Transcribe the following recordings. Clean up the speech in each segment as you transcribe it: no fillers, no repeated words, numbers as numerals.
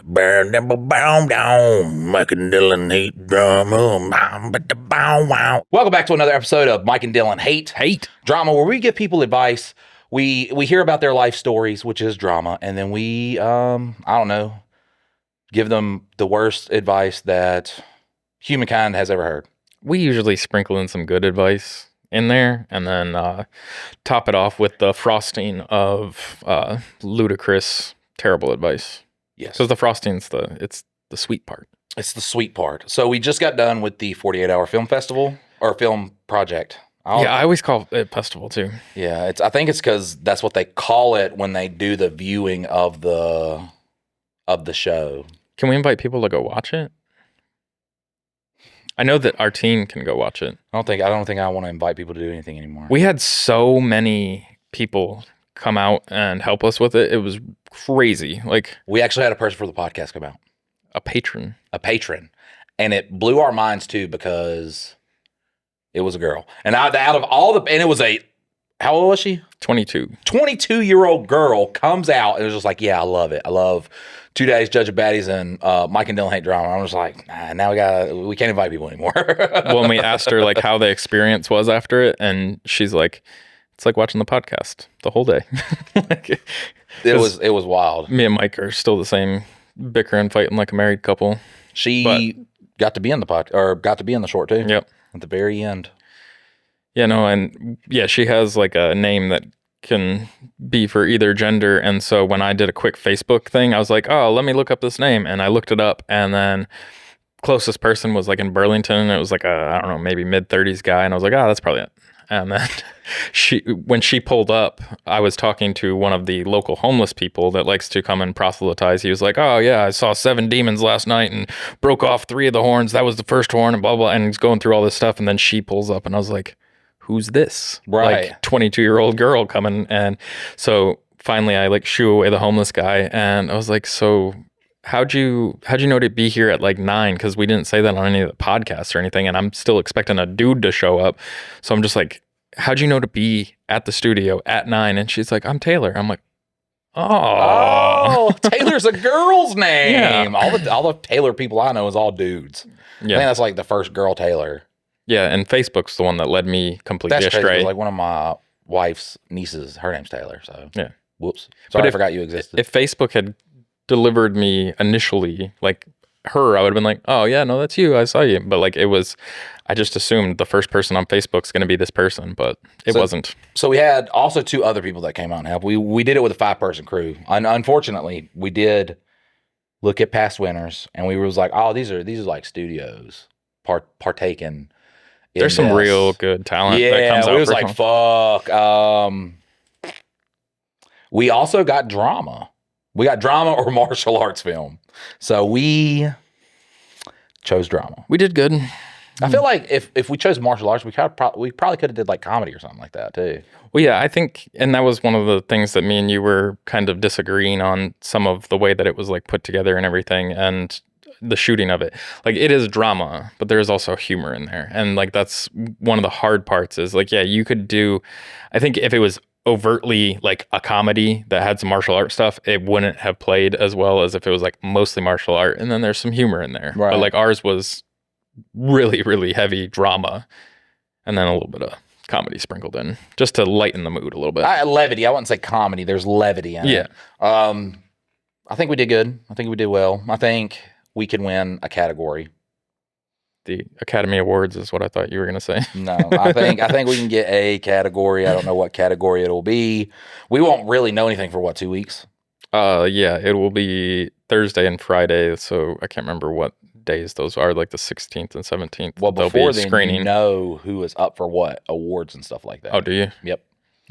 Mike and Dylan hate drama. Welcome back to another episode of Mike and Dylan Hate Drama, where we give people advice. We hear about their life stories, which is drama, and then we give them the worst advice that humankind has ever heard. We usually sprinkle in some good advice in there, and then top it off with the frosting of ludicrous, terrible advice. Yes, because the frosting's it's the sweet part. It's the sweet part. So we just got done with the 48-hour film festival or film project. I always call it festival too. Yeah, I think it's because that's what they call it when they do the viewing of the show. Can we invite people to go watch it? I know that our team can go watch it. I don't think I want to invite people to do anything anymore. We had so many people come out and help us with it. It was crazy. Like, we actually had a person for the podcast come out. A patron. And it blew our minds too, because it was a girl. And out of all and it was how old was she? 22. 22-year-old girl comes out and was just like, yeah, I love it. I love 2 Days, Judge of Baddies, and Mike and Dylan Hate Drama. I'm just like, now we can't invite people anymore. Well, we asked her like how the experience was after it, and she's like, it's like watching the podcast the whole day. It was wild. Me and Mike are still the same, bickering, fighting like a married couple. She got to be in the short too. Yep. At the very end. Yeah, no, and yeah, she has like a name that can be for either gender. And so when I did a quick Facebook thing, I was like, oh, let me look up this name. And I looked it up, and then closest person was like in Burlington. And it was like I don't know, maybe mid-30s guy. And I was like, oh, that's probably it. And then when she pulled up, I was talking to one of the local homeless people that likes to come and proselytize. He was like, oh yeah, I saw 7 demons last night and broke off 3 of the horns. That was the first horn, and blah, blah. And he's going through all this stuff. And then she pulls up, and I was like, who's this? Right. Like 22-year-old girl coming. And so finally I like shoo away the homeless guy. And I was like, so how'd you know to be here at like 9? Because we didn't say that on any of the podcasts or anything, and I'm still expecting a dude to show up. So I'm just like, how'd you know to be at the studio at 9? And she's like, I'm Taylor. I'm like, oh, Taylor's a girl's name. Yeah. All the Taylor people I know is all dudes. Yeah. I think that's like the first girl Taylor. Yeah, and Facebook's the one that led me completely astray. Crazy. Like one of my wife's nieces, her name's Taylor. So yeah, whoops. Sorry, I forgot you existed. If Facebook had delivered me initially like her, I would have been like, oh yeah, no, that's you, I saw you. But like I just assumed the first person on Facebook's going to be this person, but it wasn't. So we had also 2 other people that came out and helped. We did it with a 5-person crew. Unfortunately, we did look at past winners, and we was like, oh, these are like studios partaking. There's some real good talent that comes out. It was like, fuck. We also got drama. We got drama or martial arts film. So we chose drama. We did good. I feel like if we chose martial arts, we probably could have did like comedy or something like that too. Well, yeah, I think, and that was one of the things that me and you were kind of disagreeing on, some of the way that it was like put together and everything, and the shooting of it. Like, it is drama, but there is also humor in there. And like, that's one of the hard parts is like, yeah, you could do, I think if it was overtly like a comedy that had some martial art stuff, it wouldn't have played as well as if it was like mostly martial art and then there's some humor in there. Right. But like ours was really, really heavy drama and then a little bit of comedy sprinkled in just to lighten the mood a little bit. Levity. I wouldn't say comedy. There's levity in it. I think we did good. I think we did well. I think we could win a category. The Academy Awards is what I thought you were going to say. No, I think we can get a category. I don't know what category it'll be. We won't really know anything for 2 weeks? Yeah, it will be Thursday and Friday. So I can't remember what days those are, like the 16th and 17th. Well, before then, you know who is up for what awards and stuff like that. Oh, do you? Yep.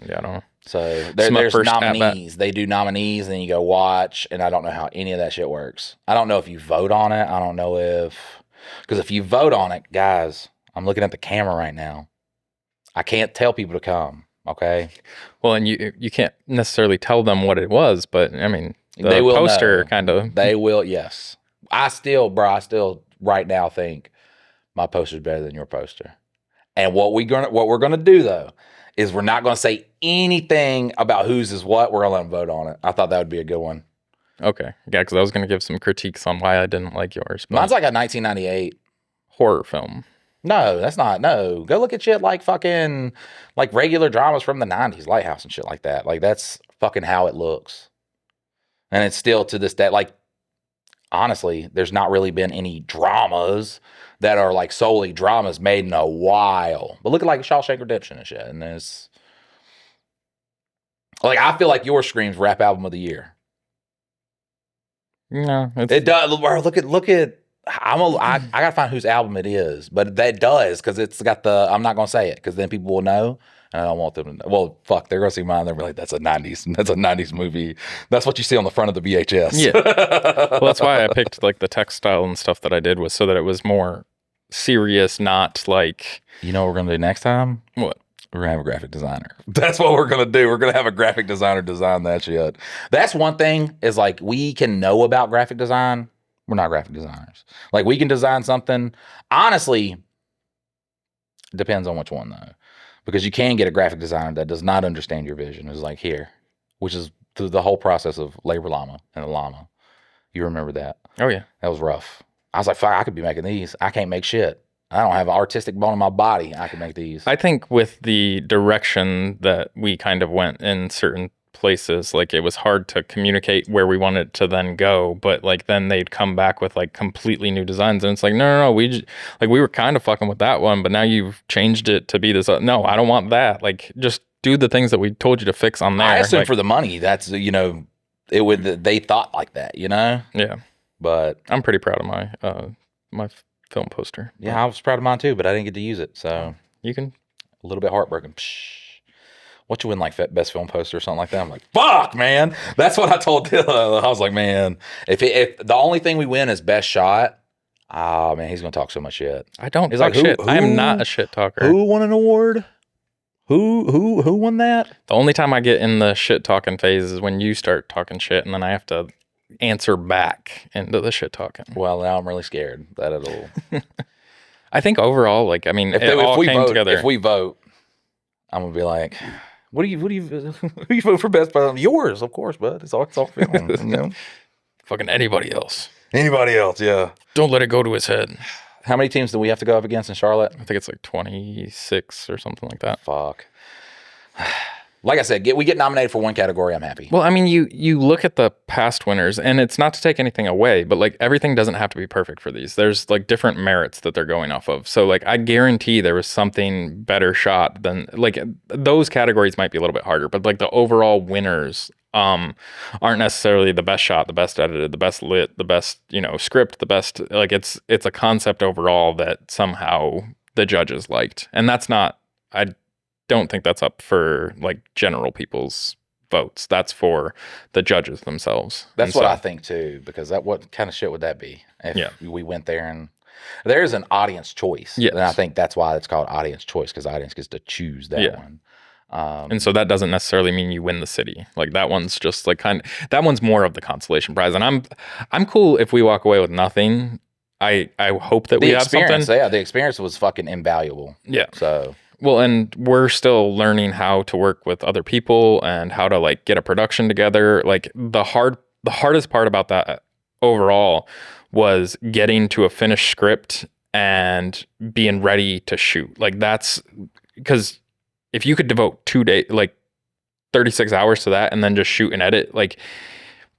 Yeah, I don't know. So there's nominees. They do nominees, and then you go watch, and I don't know how any of that shit works. I don't know if you vote on it. I don't know because if you vote on it, guys, I'm looking at the camera right now. I can't tell people to come, okay? Well, and you can't necessarily tell them what it was, but I mean, they will poster kind of. They will, yes. I still right now think my poster's better than your poster. And what we're gonna do though is we're not gonna say anything about whose is what. We're gonna let them vote on it. I thought that would be a good one. Okay. Yeah, because I was going to give some critiques on why I didn't like yours. Mine's like a 1998 horror film. No, that's not. No, go look at shit like fucking like regular dramas from the 90s, Lighthouse and shit like that. Like that's fucking how it looks. And it's still to this day, like honestly, there's not really been any dramas that are like solely dramas made in a while. But look at like Shawshank Redemption and shit. And it's like I feel like your Scream's rap album of the year. No, it does. Look at. I gotta find whose album it is, but that does because it's got the. I'm not gonna say it because then people will know, and I don't want them to know. Well, fuck, they're gonna see mine. They're like, that's a '90s movie. That's what you see on the front of the VHS. Yeah. Well, that's why I picked like the textile and stuff that I did was so that it was more serious, not like. You know what we're gonna do next time? What? We're gonna have a graphic designer. That's what we're gonna do. We're gonna have a graphic designer design that shit. That's one thing is like we can know about graphic design. We're not graphic designers. Like we can design something. Honestly, it depends on which one though, because you can get a graphic designer that does not understand your vision. It's like here, which is through the whole process of Labor Llama and the llama. You remember that? Oh yeah, that was rough. I was like, fuck, I could be making these. I can't make shit. I don't have an artistic bone in my body. I can make these. I think with the direction that we kind of went in certain places, like it was hard to communicate where we wanted to then go, but like then they'd come back with like completely new designs, and it's like no, we were kind of fucking with that one, but now you've changed it to be this. No, I don't want that. Like just do the things that we told you to fix on there. I assume for the money. That's it would. They thought like that, Yeah, but I'm pretty proud of my film poster. Yeah, I was proud of mine too, but I didn't get to use it. So you can a little bit heartbroken. Psh. What you win like best film poster or something like that? I'm like, fuck, man. That's what I told Dylan. I was like, man, if the only thing we win is best shot, oh man, he's gonna talk so much shit. I don't talk shit. I am not a shit talker. Who won an award? Who won that? The only time I get in the shit talking phase is when you start talking shit, and then I have to answer back into the shit talking. Well, now I'm really scared that it'll. I think overall, like, I mean, if we vote, I'm gonna be like, who do you vote for best? Yours, of course, bud. It's all film. Fucking anybody else. Anybody else, yeah. Don't let it go to his head. How many teams do we have to go up against in Charlotte? I think it's like 26 or something like that. Fuck. Like I said, we get nominated for one category, I'm happy. Well, I mean, you look at the past winners, and it's not to take anything away, but like everything doesn't have to be perfect for these. There's like different merits that they're going off of. So like I guarantee there was something better shot than like those categories might be a little bit harder, but like the overall winners aren't necessarily the best shot, the best edited, the best lit, the best, script, the best, like it's a concept overall that somehow the judges liked. And that's not, I don't think that's up for like general people's votes. That's for the judges themselves. That's what I think too, because what kind of shit would that be if we went there and there's an audience choice. Yes. And I think that's why it's called audience choice, because the audience gets to choose that one. And so that doesn't necessarily mean you win the city. Like that one's just like that one's more of the consolation prize. And I'm cool if we walk away with nothing. I hope that we have something. Yeah, the experience was fucking invaluable. Yeah. So. Well, and we're still learning how to work with other people and how to like get a production together. Like the hardest part about that overall was getting to a finished script and being ready to shoot. Like that's because if you could devote 2 days, like 36 hours to that and then just shoot and edit, like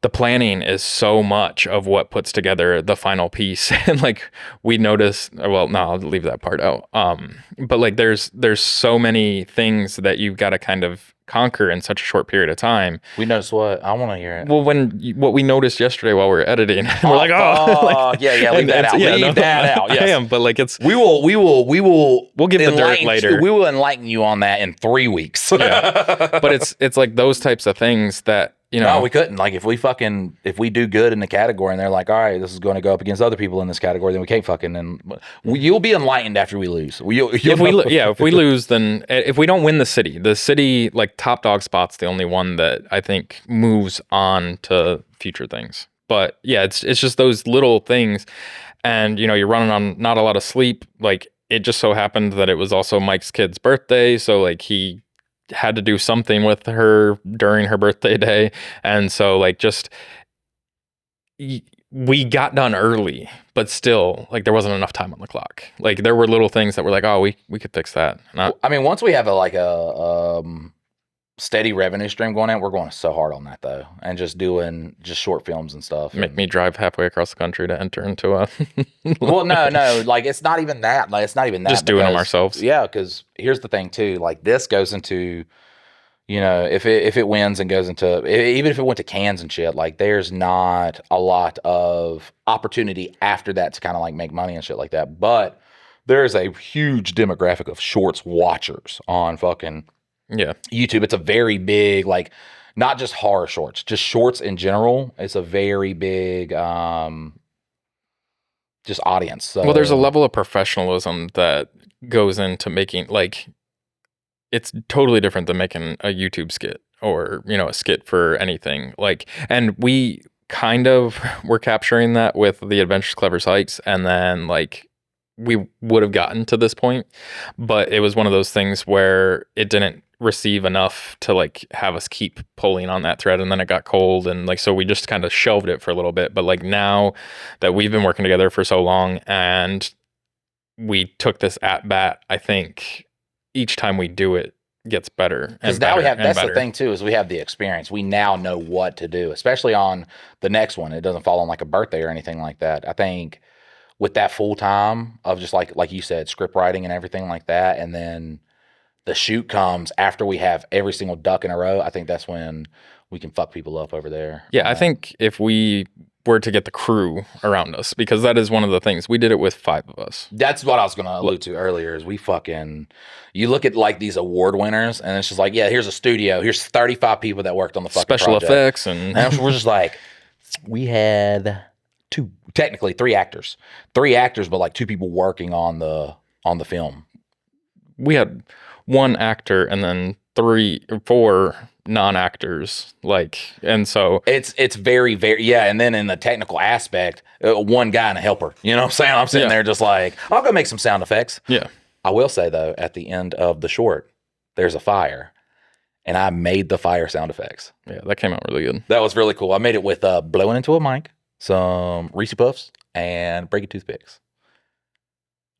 the planning is so much of what puts together the final piece. And like we noticed, well, no, I'll leave that part out. But like there's so many things that you've got to kind of conquer in such a short period of time. We noticed what? I want to hear it. Well, what we noticed yesterday while we were editing, we're like, like, yeah, leave that out. Leave that out. Yes. I am, but like we'll give the dirt later. We will enlighten you on that in 3 weeks. Yeah. But it's like those types of things that, no, we couldn't. Like if we do good in the category and they're like, all right, this is going to go up against other people in this category, then we can't fucking. And you'll be enlightened after we lose. If we lose, then if we don't win the city like top dog spot's the only one that I think moves on to future things. But yeah, it's just those little things, and you're running on not a lot of sleep. Like it just so happened that it was also Mike's kid's birthday, so like he had to do something with her during her birthday day, and so like just we got done early, but still, like, there wasn't enough time on the clock. Like, there were little things that were like, oh, we could fix that. I mean, once we have a steady revenue stream going in, we're going so hard on that though, and just doing short films and stuff. Make me drive halfway across the country to enter into a. Well, no, like it's not even that. Like it's not even that. Just doing them ourselves. Yeah, because here's the thing too. Like this goes into, if it wins and goes into, even if it went to Cannes and shit, like there's not a lot of opportunity after that to kind of like make money and shit like that. But there's a huge demographic of shorts watchers on fucking YouTube. It's a very big, like, not just horror shorts, just shorts in general. It's a very big just audience. So, well, there's a level of professionalism that goes into making, like, it's totally different than making a YouTube skit or, a skit for anything. Like, and we kind of were capturing that with the Adventures Clever Sykes, and then, like, we would have gotten to this point, but it was one of those things where it didn't receive enough to like have us keep pulling on that thread, and then it got cold, and like so we just kind of shelved it for a little bit. But like now that we've been working together for so long and we took this at bat, I think each time we do it gets better. Because now we have, that's the thing too, is we have the experience. We now know what to do, especially on the next one. It doesn't fall on like a birthday or anything like that. I think with that full time of just like you said, script writing and everything like that, and then the shoot comes after we have every single duck in a row, I think that's when we can fuck people up over there. Yeah, I think if we were to get the crew around us, because that is one of the things. We did it with 5 of us. That's what I was going to allude to earlier, is you look at like these award winners, and it's just like, yeah, here's a studio. Here's 35 people that worked on the fucking special project. Effects. And we're just like, we had technically 3 actors, but like 2 people working on the film. We had 1 actor and then 3 or 4 non-actors, like, and so it's very, very, yeah. And then in the technical aspect, 1 guy and a helper, you know what I'm saying? I'm sitting there just like, I'll go make some sound effects. Yeah. I will say though, at the end of the short, there's a fire, and I made the fire sound effects. Yeah, that came out really good. That was really cool. I made it with blowing into a mic, some Reese Puffs, and breaking toothpicks.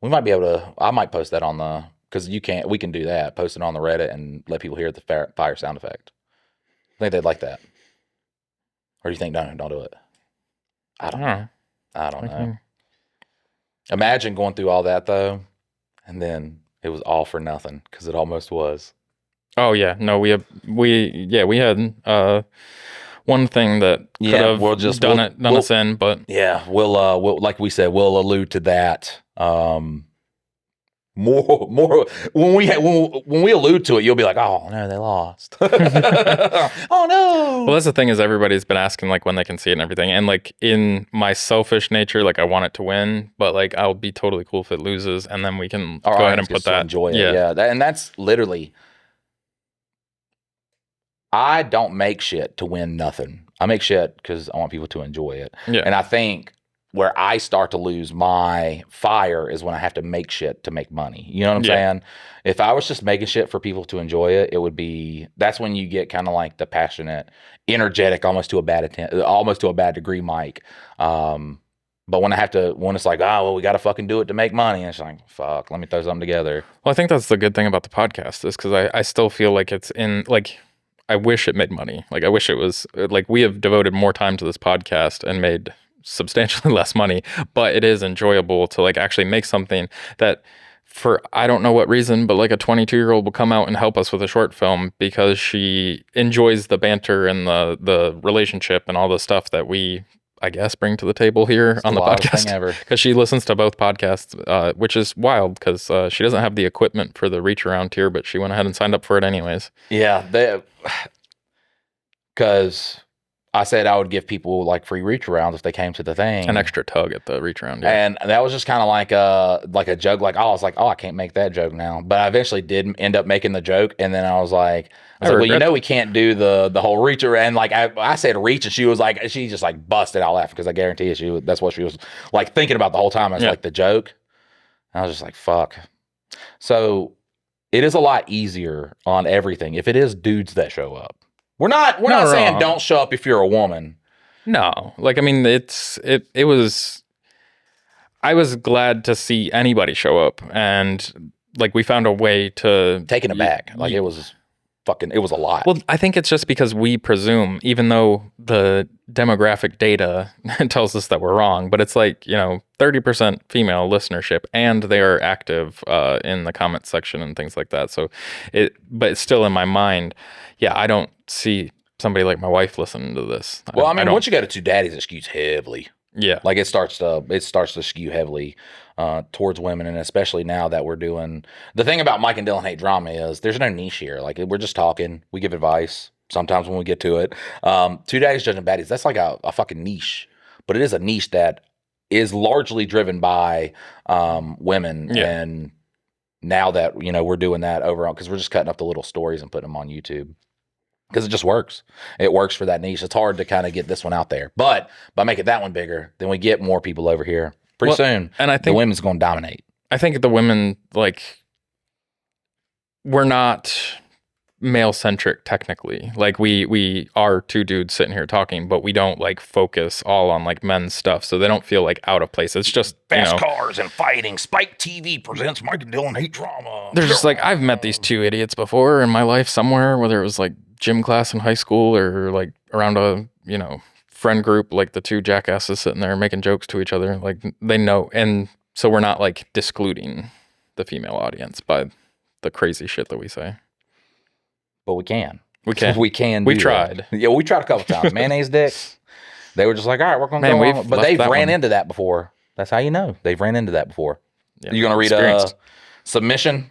We might be able to, I might post that on the, because we can do that, post it on the Reddit and let people hear the fire sound effect. I think they'd like that. Or do you think, don't do it? I don't know. Imagine going through all that though, and then it was all for nothing, because it almost was. Oh yeah, no, we had one thing that could have done us in, but yeah, we'll like we said, we'll allude to that more when we allude to it. You'll be like, oh no, they lost. Oh no. Well, that's the thing, is everybody's been asking like when they can see it and everything, and like in my selfish nature, like I want it to win, but like I'll be totally cool if it loses, and then we can go ahead and put that. Enjoy it. Yeah. And that's literally. I don't make shit to win nothing. I make shit because I want people to enjoy it. Yeah. And I think where I start to lose my fire is when I have to make shit to make money. You know what I'm saying? If I was just making shit for people to enjoy it, it would be, that's when you get kind of like the passionate, energetic, almost to a bad degree, Mike. But when it's like, oh, well, we got to fucking do it to make money. And it's like, fuck, let me throw something together. Well, I think that's the good thing about the podcast, is because I still feel like it's in, like, I wish it made money. Like, I wish it was, like, we have devoted more time to this podcast and made substantially less money, but it is enjoyable to, like, actually make something that, for I don't know what reason, but like a 22-year-old will come out and help us with a short film because she enjoys the banter and the relationship and all the stuff that we, I guess, bring to the table here on the podcast, because she listens to both podcasts, which is wild, because she doesn't have the equipment for the reach around here, but she went ahead and signed up for it anyways. Yeah, because I said I would give people like free reach arounds if they came to the thing, an extra tug at the reach around. And that was just kind of like a joke. Like, I was like, oh, I can't make that joke now, but I eventually did end up making the joke, and then I was like, well, we can't do the whole reach around. Like I said reach, and she was like, she just like busted out laughing, because I guarantee you that's what she was like thinking about the whole time. I was like, the joke. And I was just like, fuck. So it is a lot easier on everything if it is dudes that show up. We're not saying don't show up if you're a woman. No, like, I mean, it was, I was glad to see anybody show up, and like we found a way to taking it back. Like it was a lot. Well, I think it's just because we presume, even though the demographic data tells us that we're wrong, but it's like, 30% female listenership, and they are active in the comment section and things like that. So but it's still in my mind. Yeah, I don't see somebody like my wife listening to this. Well, I mean, once you go to Two Daddies, it skews heavily. Yeah, like it starts to skew heavily towards women, and especially now that we're doing the thing about Mike and Dylan Hate Drama is there's no niche here. Like we're just talking, we give advice sometimes when we get to it. Two Daddies Judging Baddies, that's like a fucking niche, but it is a niche that is largely driven by women. Yeah. And now that we're doing that overall, because we're just cutting up the little stories and putting them on YouTube. Because it just works. It works for that niche. It's hard to kind of get this one out there. But by making that one bigger, then we get more people over here pretty soon. And I think the women's going to dominate. I think the women, like, we're not male-centric technically. Like, we are two dudes sitting here talking, but we don't, like, focus all on, like, men's stuff. So they don't feel, like, out of place. It's just, fast cars and fighting. Spike TV presents Mike and Dylan Hate Drama. They're just like, I've met these two idiots before in my life somewhere, whether it was, like, gym class in high school or like around a friend group, like the two jackasses sitting there making jokes to each other. Like they know, and so we're not like discluding the female audience by the crazy shit that we say. But we can. We tried. Yeah, we tried a couple times. Mayonnaise dicks. They were just like, all right, we're gonna go on. But they've ran into that before. That's how you know they've ran into that before. Yeah, you gonna read a submission?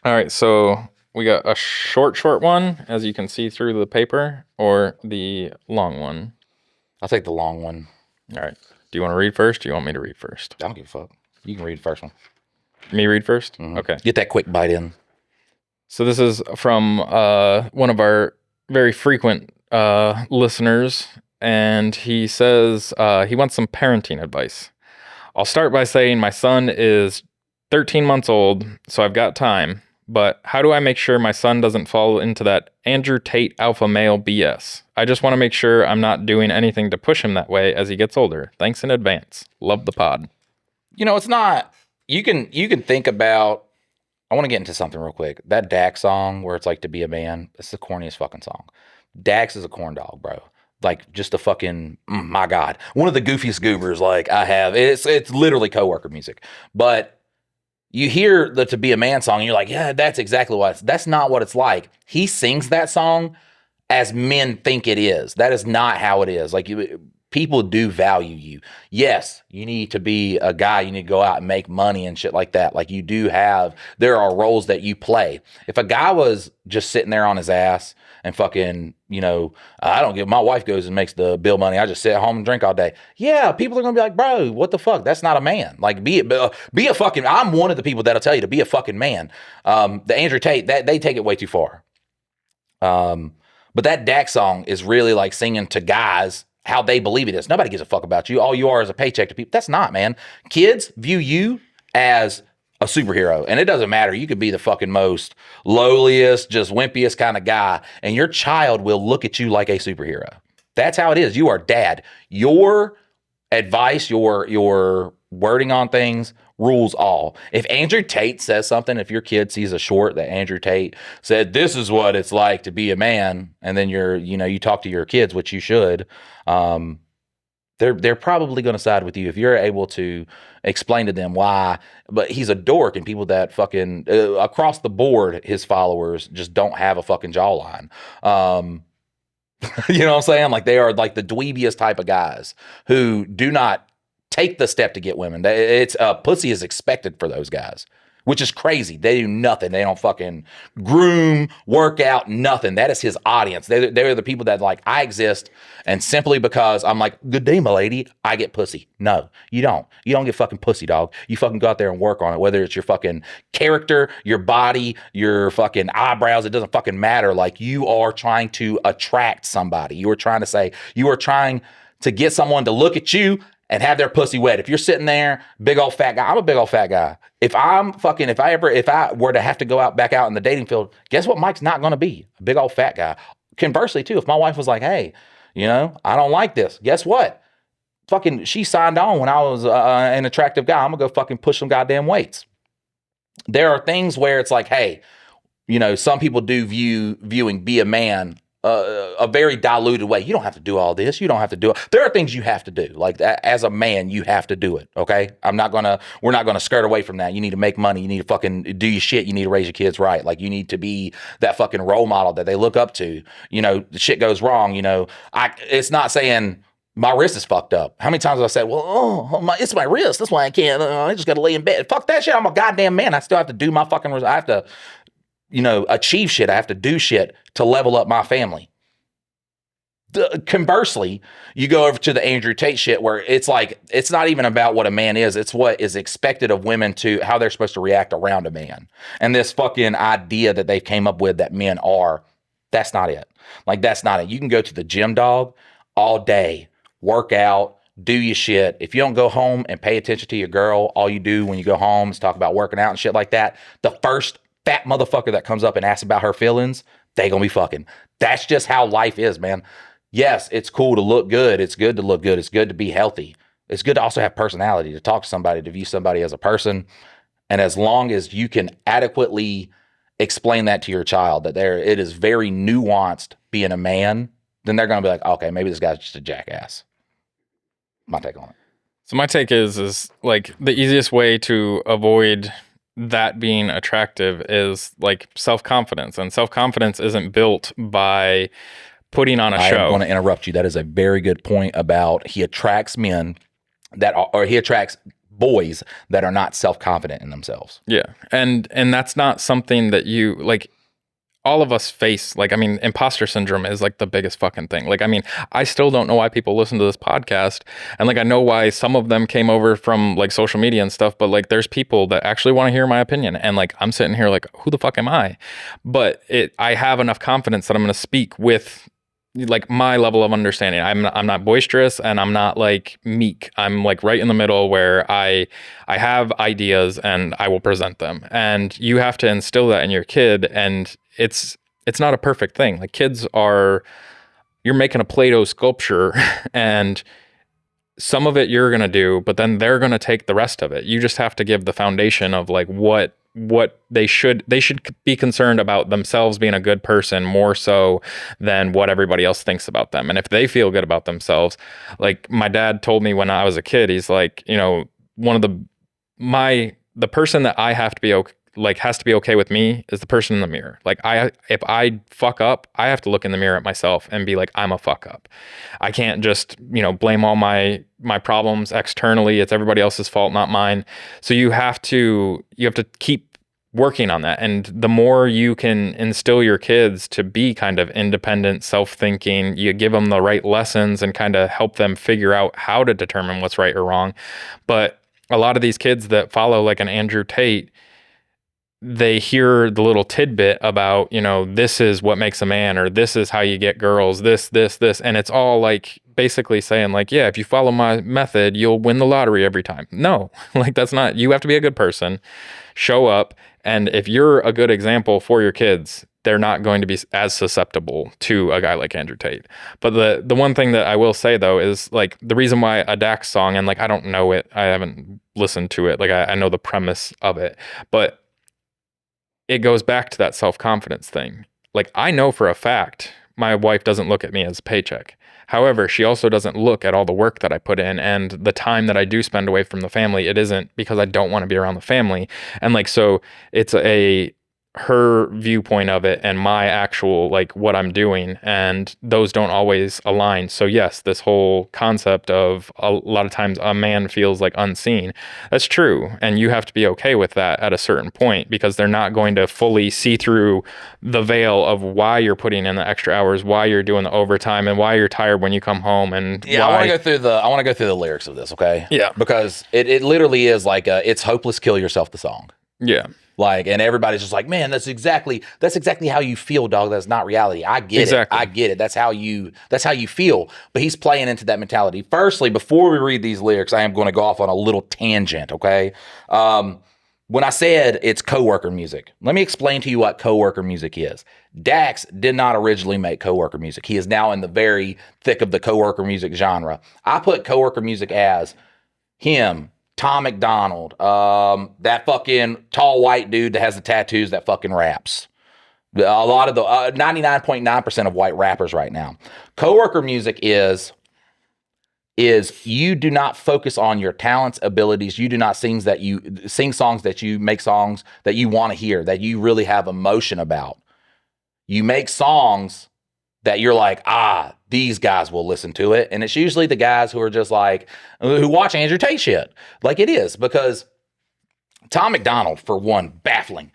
All right, so we got a short one, as you can see through the paper, or the long one. I'll take the long one. All right. Do you want to read first? Or do you want me to read first? I don't give a fuck. You can read the first one. Me read first? Mm-hmm. Okay. Get that quick bite in. So this is from one of our very frequent listeners, and he says he wants some parenting advice. I'll start by saying my son is 13 months old, so I've got time. But how do I make sure my son doesn't fall into that Andrew Tate alpha male BS? I just want to make sure I'm not doing anything to push him that way as he gets older. Thanks in advance. Love the pod. It's not, you can think about, I want to get into something real quick. That Dax song where it's like To Be a Man, it's the corniest fucking song. Dax is a corn dog, bro. Like just a fucking, my God. One of the goofiest goobers like I have. It's literally Coworker music. But you hear the To Be a Man song and you're like, yeah, that's exactly that's not what it's like. He sings that song as men think it is. That is not how it is. Like people do value you. Yes, you need to be a guy. You need to go out and make money and shit like that. Like there are roles that you play. If a guy was just sitting there on his ass and fucking, my wife goes and makes the bill money. I just sit at home and drink all day. Yeah, people are going to be like, bro, what the fuck? That's not a man. Like be a fucking, I'm one of the people that'll tell you to be a fucking man. The Andrew Tate, they take it way too far. But that Dax song is really like singing to guys how they believe it is. Nobody gives a fuck about you. All you are is a paycheck to people. That's not, man. Kids view you as a superhero. And it doesn't matter. You could be the fucking most lowliest, just wimpiest kind of guy, and your child will look at you like a superhero. That's how it is. You are dad. Your advice, your wording on things rules all. If Andrew Tate says something, if your kid sees a short that Andrew Tate said, this is what it's like to be a man, and then you talk to your kids, which you should, they're probably going to side with you if you're able to explain to them why. But he's a dork, and people that fucking across the board, his followers just don't have a fucking jawline. You know what I'm saying? Like they are like the dweebiest type of guys who do not take the step to get women. It's pussy is expected for those guys, which is crazy. They do nothing. They don't fucking groom, work out, nothing. That is his audience. They're the people that like, I exist, and simply because I'm like, good day, my lady, I get pussy. No, you don't. You don't get fucking pussy, dog. You fucking go out there and work on it, whether it's your fucking character, your body, your fucking eyebrows. It doesn't fucking matter. Like you are trying to attract somebody. You are trying to get someone to look at you and have their pussy wet. If you're sitting there, big old fat guy, I'm a big old fat guy. If I were to have to go back out in the dating field, guess what Mike's not going to be? A big old fat guy. Conversely too, if my wife was like, hey, You know, I don't like this. Guess what? Fucking, she signed on when I was an attractive guy. I'm gonna go fucking push some goddamn weights. There are things where it's like, hey, you know, some people do viewing be a man a very diluted way. You don't have to do all this. You don't have to do it. There are things you have to do. Like as a man, you have to do it. Okay. We're not gonna skirt away from that. You need to make money. You need to fucking do your shit. You need to raise your kids right. Like you need to be that fucking role model that they look up to. You know, the shit goes wrong. You know, it's not saying my wrist is fucked up. How many times have I said, well, it's my wrist. That's why I can't, I just got to lay in bed. Fuck that shit. I'm a goddamn man. I still have to do my fucking, I have to, you know, achieve shit. I have to do shit to level up my family. Conversely, you go over to the Andrew Tate shit where it's like, it's not even about what a man is. It's what is expected of women to how they're supposed to react around a man. And this fucking idea that they came up with that men are, that's not it. Like, that's not it. You can go to the gym, dog, all day, work out, do your shit. If you don't go home and pay attention to your girl, all you do when you go home is talk about working out and shit like that. The first fat motherfucker that comes up and asks about her feelings, they gonna be fucking. That's just how life is, man. Yes, it's cool to look good. It's good to look good. It's good to be healthy. It's good to also have personality, to talk to somebody, to view somebody as a person. And as long as you can adequately explain that to your child, that it is very nuanced being a man, then they're gonna be like, okay, maybe this guy's just a jackass. My take on it. So my take is like the easiest way to avoid that being attractive is like self-confidence, and self-confidence isn't built by putting on a show. I'm going to interrupt you. That is a very good point about he attracts men or he attracts boys that are not self-confident in themselves. Yeah. And that's not something that you like. All of us face, like, I mean, imposter syndrome is like the biggest fucking thing. Like, I mean, I still don't know why people listen to this podcast. And like, I know why some of them came over from like social media and stuff, but like, there's people that actually want to hear my opinion. And like, I'm sitting here like, who the fuck am I? But I have enough confidence that I'm going to speak with like my level of understanding. I'm not boisterous and I'm not like meek. I'm like right in the middle where I have ideas and I will present them. And you have to instill that in your kid. And it's not a perfect thing. Like you're making a Play-Doh sculpture and some of it you're going to do, but then they're going to take the rest of it. You just have to give the foundation of like what they should be concerned about themselves being a good person more so than what everybody else thinks about them. And if they feel good about themselves, like my dad told me when I was a kid, he's like, you know, the person that I have to be okay, like has to be okay with me is the person in the mirror. Like if I fuck up, I have to look in the mirror at myself and be like, I'm a fuck up. I can't just, you know, blame all my problems externally. It's everybody else's fault, not mine. So you have to keep working on that. And the more you can instill your kids to be kind of independent, self-thinking, you give them the right lessons and kind of help them figure out how to determine what's right or wrong. But a lot of these kids that follow like an Andrew Tate, they hear the little tidbit about, you know, this is what makes a man, or this is how you get girls, this. And it's all like basically saying like, yeah, if you follow my method, you'll win the lottery every time. No, like that's not, you have to be a good person, show up. And if you're a good example for your kids, they're not going to be as susceptible to a guy like Andrew Tate. But the one thing that I will say though is like the reason why a Dax song, and like I don't know it, I haven't listened to it, like I know the premise of it, but it goes back to that self-confidence thing. Like I know for a fact my wife doesn't look at me as a paycheck. However, she also doesn't look at all the work that I put in and the time that I do spend away from the family. It isn't because I don't want to be around the family. And like, so it's her viewpoint of it and my actual, like what I'm doing, and those don't always align. So yes, this whole concept of a lot of times a man feels like unseen, that's true. And you have to be okay with that at a certain point, because they're not going to fully see through the veil of why you're putting in the extra hours, why you're doing the overtime, and why you're tired when you come home. And yeah, I want to go through the lyrics of this. Okay. Yeah. Because it literally is like it's hopeless, kill yourself, the song. Yeah. Like, and everybody's just like, man, that's exactly how you feel, dog. That's not reality. I get it. I get it. That's how you feel. But he's playing into that mentality. Firstly, before we read these lyrics, I am going to go off on a little tangent. Okay. when I said it's coworker music, let me explain to you what coworker music is. Dax did not originally make coworker music. He is now in the very thick of the coworker music genre. I put coworker music as him, Tom McDonald, that fucking tall white dude that has the tattoos that fucking raps. A lot of the 99.9% of white rappers right now. Coworker music is you do not focus on your talents, abilities. You do not sing songs that you make songs that you want to hear, that you really have emotion about. You make songs that you're like, these guys will listen to it. And it's usually the guys who are just like, who watch Andrew Tate shit. Like it is, because Tom McDonald, for one, baffling.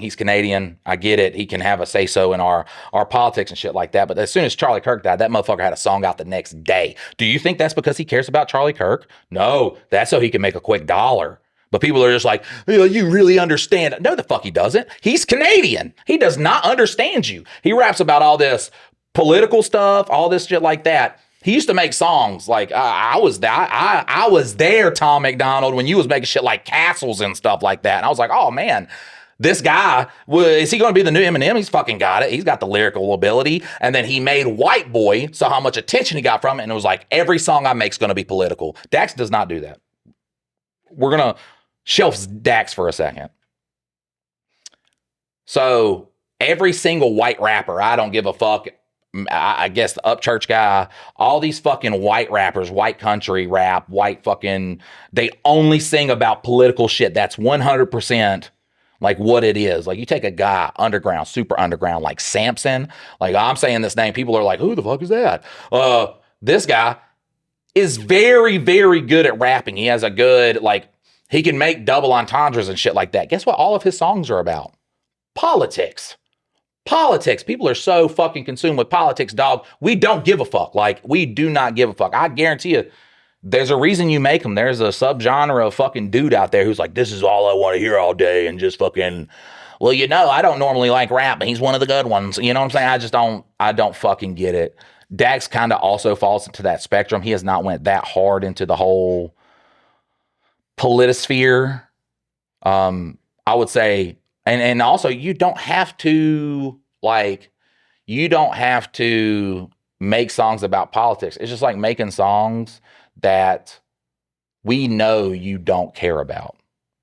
He's Canadian. I get it. He can have a say-so in our politics and shit like that. But as soon as Charlie Kirk died, that motherfucker had a song out the next day. Do you think that's because he cares about Charlie Kirk? No, that's so he can make a quick dollar. But people are just like, you really understand. No, the fuck he doesn't. He's Canadian. He does not understand you. He raps about all this political stuff, all this shit like that. He used to make songs like I was there, Tom McDonald, when you was making shit like Castles and stuff like that. And I was like, oh man, this guy, is he going to be the new Eminem? He's fucking got it. He's got the lyrical ability. And then he made White Boy, saw how much attention he got from it, and it was like, every song I make is going to be political. Dax does not do that. We're going to shelf Dax for a second. So every single white rapper, I don't give a fuck, I guess the Upchurch guy, all these fucking white rappers, white country rap, white fucking, they only sing about political shit. That's 100% like what it is. Like you take a guy underground, super underground, like Samson, like I'm saying this name, people are like, who the fuck is that? This guy is very, very good at rapping. He has a good, like, he can make double entendres and shit like that. Guess what all of his songs are about? Politics. People are so fucking consumed with politics, dog. We don't give a fuck. Like, we do not give a fuck. I guarantee you, there's a reason you make them. There's a subgenre of fucking dude out there who's like, this is all I want to hear all day, and just fucking, well, I don't normally like rap, but he's one of the good ones. You know what I'm saying? I don't fucking get it. Dax kind of also falls into that spectrum. He has not went that hard into the whole politisphere. I would say, and also you don't have to make songs about politics. It's just like making songs that we know you don't care about.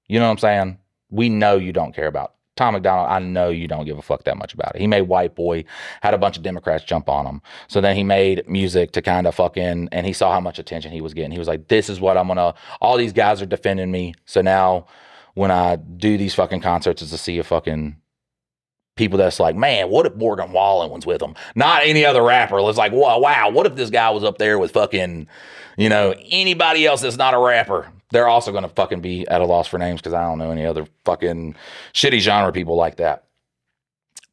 You know what I'm saying? We know you don't care about. Tom McDonald, I know you don't give a fuck that much about it. He made White Boy, had a bunch of Democrats jump on him. So then he made music to kind of fucking, and he saw how much attention he was getting. He was like, this is what all these guys are defending me. So now when I do these fucking concerts, is to see a fucking people that's like, man, what if Morgan Wallen was with him? Not any other rapper. It's like, wow, what if this guy was up there with fucking, anybody else that's not a rapper? They're also going to fucking be at a loss for names because I don't know any other fucking shitty genre people like that.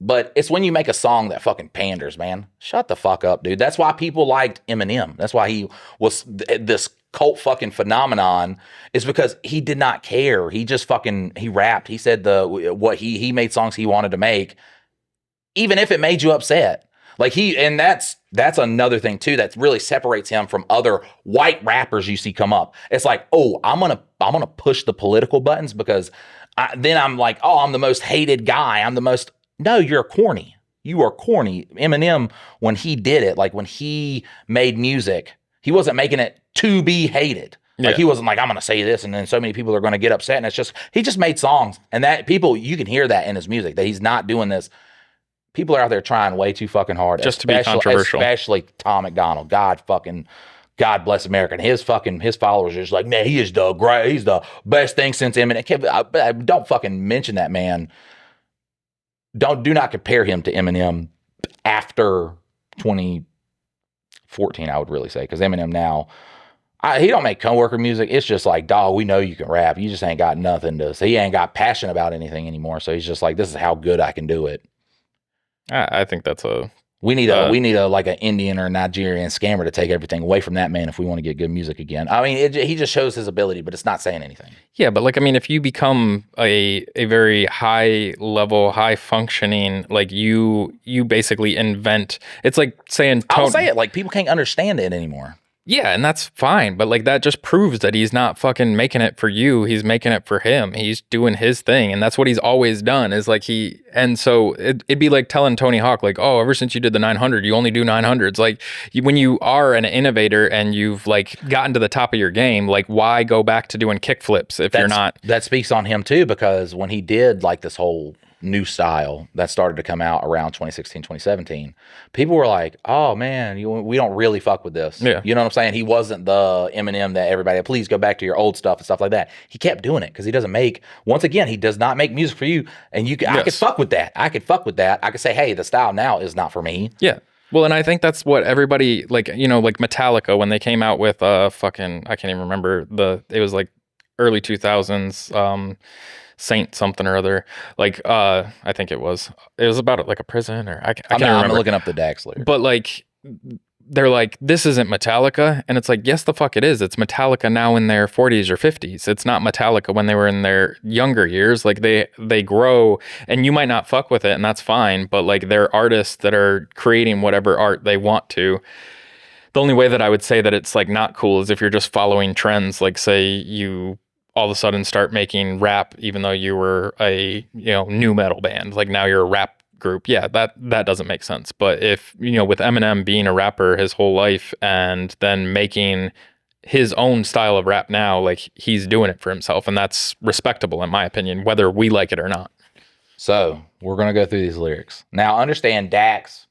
But it's when you make a song that fucking panders, man. Shut the fuck up, dude. That's why people liked Eminem. That's why he was this cult fucking phenomenon, is because he did not care. He just fucking, he rapped. He said he made songs he wanted to make, even if it made you upset. Like that's another thing too that really separates him from other white rappers you see come up. It's like, oh, I'm gonna push the political buttons because then I'm like, oh, I'm the most hated guy. No, you're corny. You are corny. Eminem, when he did it, like when he made music, he wasn't making it to be hated. Like he wasn't like, I'm gonna say this and then so many people are gonna get upset. And it's just, he just made songs, and that people, you can hear that in his music, that he's not doing this. People are out there trying way too fucking hard. Just to be controversial. Especially Tom McDonald. God bless America. And his followers are just like, man, he's the best thing since Eminem. Don't fucking mention that man. Do not compare him to Eminem after 2014, I would really say. Because Eminem now, he don't make coworker music. It's just like, dog, we know you can rap. You just ain't got nothing to say. He ain't got passion about anything anymore. So he's just like, this is how good I can do it. I think that's we need a like an Indian or Nigerian scammer to take everything away from that man if we want to get good music again. I mean, he just shows his ability, but it's not saying anything. Yeah, but like, I mean, if you become a very high level, high functioning, like you basically invent. It's like saying I'll say it, like people can't understand it anymore. Yeah, and that's fine, but like that just proves that he's not fucking making it for you. He's making it for him. He's doing his thing, and that's what he's always done. Is like and so it'd be like telling Tony Hawk, like, oh, ever since you did the 900, you only do 900s. Like when you are an innovator and you've like gotten to the top of your game, like why go back to doing kickflips if you're not? That speaks on him too, because when he did like this whole new style that started to come out around 2016, 2017, people were like, oh man, we don't really fuck with this. Yeah. You know what I'm saying? He wasn't the Eminem that everybody, please go back to your old stuff and stuff like that. He kept doing it because he doesn't make, once again, he does not make music for you. And I could fuck with that. I could fuck with that. I could say, hey, the style now is not for me. Yeah. Well, and I think that's what everybody, like, you know, like Metallica, when they came out with fucking, I can't even remember it was like early 2000s, Saint something or other, like I think it was about like a prison, or I can't remember. I'm looking up the Dax lyrics. But like they're like, this isn't Metallica, and it's like, yes the fuck it is. It's Metallica now in their 40s or 50s. It's not Metallica when they were in their younger years. Like they grow, and you might not fuck with it, and that's fine, but like they're artists that are creating whatever art they want to. The only way that I would say that it's like not cool is if you're just following trends, like say you all of a sudden start making rap even though you were a, you know, new metal band, like now you're a rap group. Yeah, that doesn't make sense. But if, you know, with Eminem being a rapper his whole life and then making his own style of rap now, like he's doing it for himself, and that's respectable in my opinion, whether we like it or not. So we're gonna go through these lyrics now. Understand, Dax,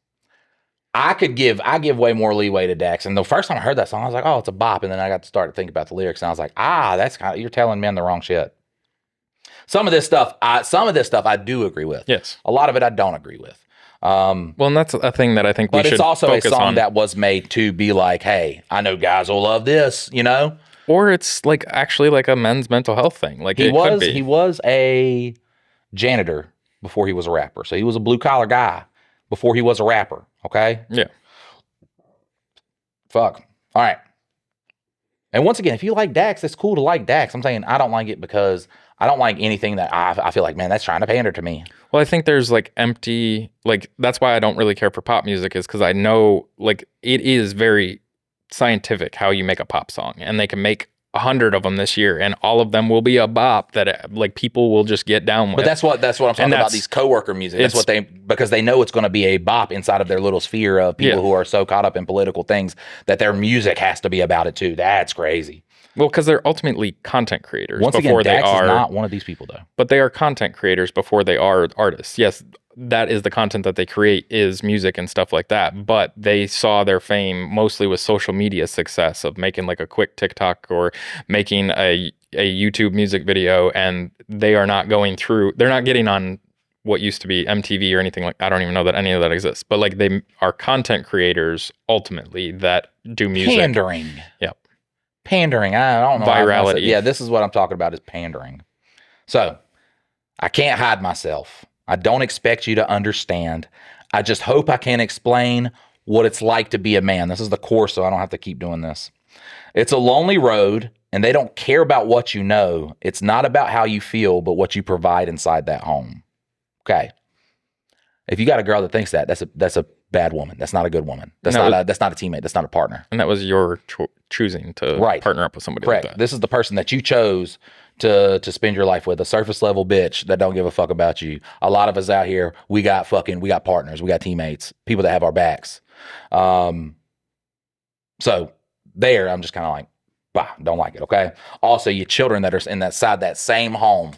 I give way more leeway to Dax. And the first time I heard that song, I was like, oh, it's a bop. And then I got to start to think about the lyrics, and I was like, that's kind of, you're telling men the wrong shit. Some of this stuff I do agree with. Yes. A lot of it I don't agree with. Well, and that's a thing that I think we should focus on. But it's also a song that was made to be like, hey, I know guys will love this, you know? Or it's like actually like a men's mental health thing. Like he was a janitor before he was a rapper. So he was a blue collar guy before he was a rapper. Okay? Yeah. Fuck. All right. And once again, if you like Dax, it's cool to like Dax. I'm saying I don't like it because I don't like anything that I feel like, man, that's trying to pander to me. Well, I think there's like empty, like that's why I don't really care for pop music, is because I know like it is very scientific how you make a pop song, and they can make 100 of them this year, and all of them will be a bop that like people will just get down with. But that's what I'm talking about. These Coworker music. That's what because they know it's going to be a bop inside of their little sphere of people who are so caught up in political things that their music has to be about it too. That's crazy. Well, because they're ultimately content creators. Once again, Dax is not one of these people though. But they are content creators before they are artists. Yes, that is the content that they create, is music and stuff like that. But they saw their fame mostly with social media success of making like a quick TikTok or making a YouTube music video, and they are not they're not getting on what used to be MTV or anything like, I don't even know that any of that exists, but like they are content creators ultimately that do music. Pandering. Yep. Pandering. I don't know. Virality. Yeah, this is what I'm talking about, is pandering. So I can't hide myself. I don't expect you to understand. I just hope I can explain what it's like to be a man. This is the course, so I don't have to keep doing this. It's a lonely road, and they don't care about what you know. It's not about how you feel, but what you provide inside that home. Okay. If you got a girl that thinks that's a bad woman. That's not a good woman. That's not a teammate. That's not a partner. And that was your choosing to partner up with somebody Correct. like that. This is the person that you chose to spend your life with, a surface level bitch that don't give a fuck about you. A lot of us out here, we got partners, we got teammates, people that have our backs. So there, I'm just kind of like, bah, don't like it. Okay. Also, your children that are in that same home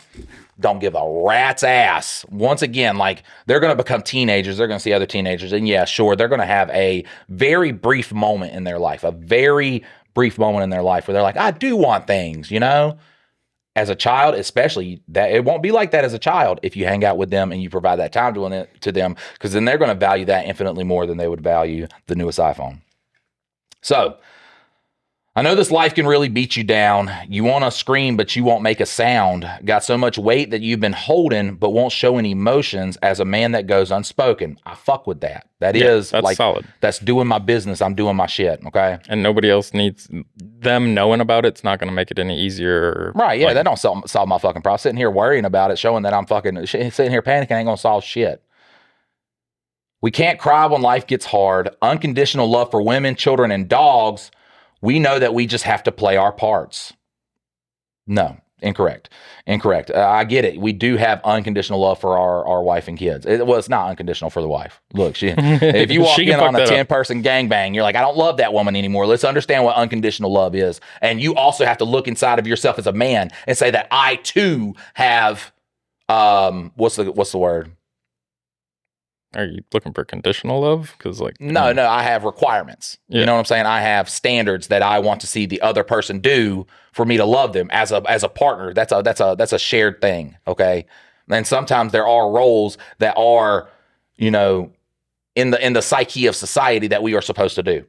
don't give a rat's ass. Once again, like they're going to become teenagers. They're going to see other teenagers. And yeah, sure, they're going to have a very brief moment in their life, where they're like, I do want things, you know? As a child, especially, that it won't be like that as a child if you hang out with them and you provide that time to them, because then they're going to value that infinitely more than they would value the newest iPhone. So I know this life can really beat you down. You want to scream, but you won't make a sound. Got so much weight that you've been holding, but won't show any emotions as a man that goes unspoken. I fuck with that. That's like solid. That's doing my business. I'm doing my shit. Okay. And nobody else needs them knowing about it. It's not going to make it any easier. Right. Yeah. That don't solve my fucking problem. Sitting here worrying about it, showing that I'm fucking sitting here panicking ain't going to solve shit. We can't cry when life gets hard. Unconditional love for women, children, and dogs. We know that we just have to play our parts. No, incorrect. I get it. We do have unconditional love for our wife and kids. It's not unconditional for the wife. Look, if you walk in on a 10-person gangbang, you're like, I don't love that woman anymore. Let's understand what unconditional love is. And you also have to look inside of yourself as a man and say that I too have, what's the word? Are you looking for conditional love? Because no, I have requirements. Yeah. You know what I'm saying? I have standards that I want to see the other person do for me to love them as a partner. That's a shared thing. Okay. And sometimes there are roles that are, in the psyche of society that we are supposed to do.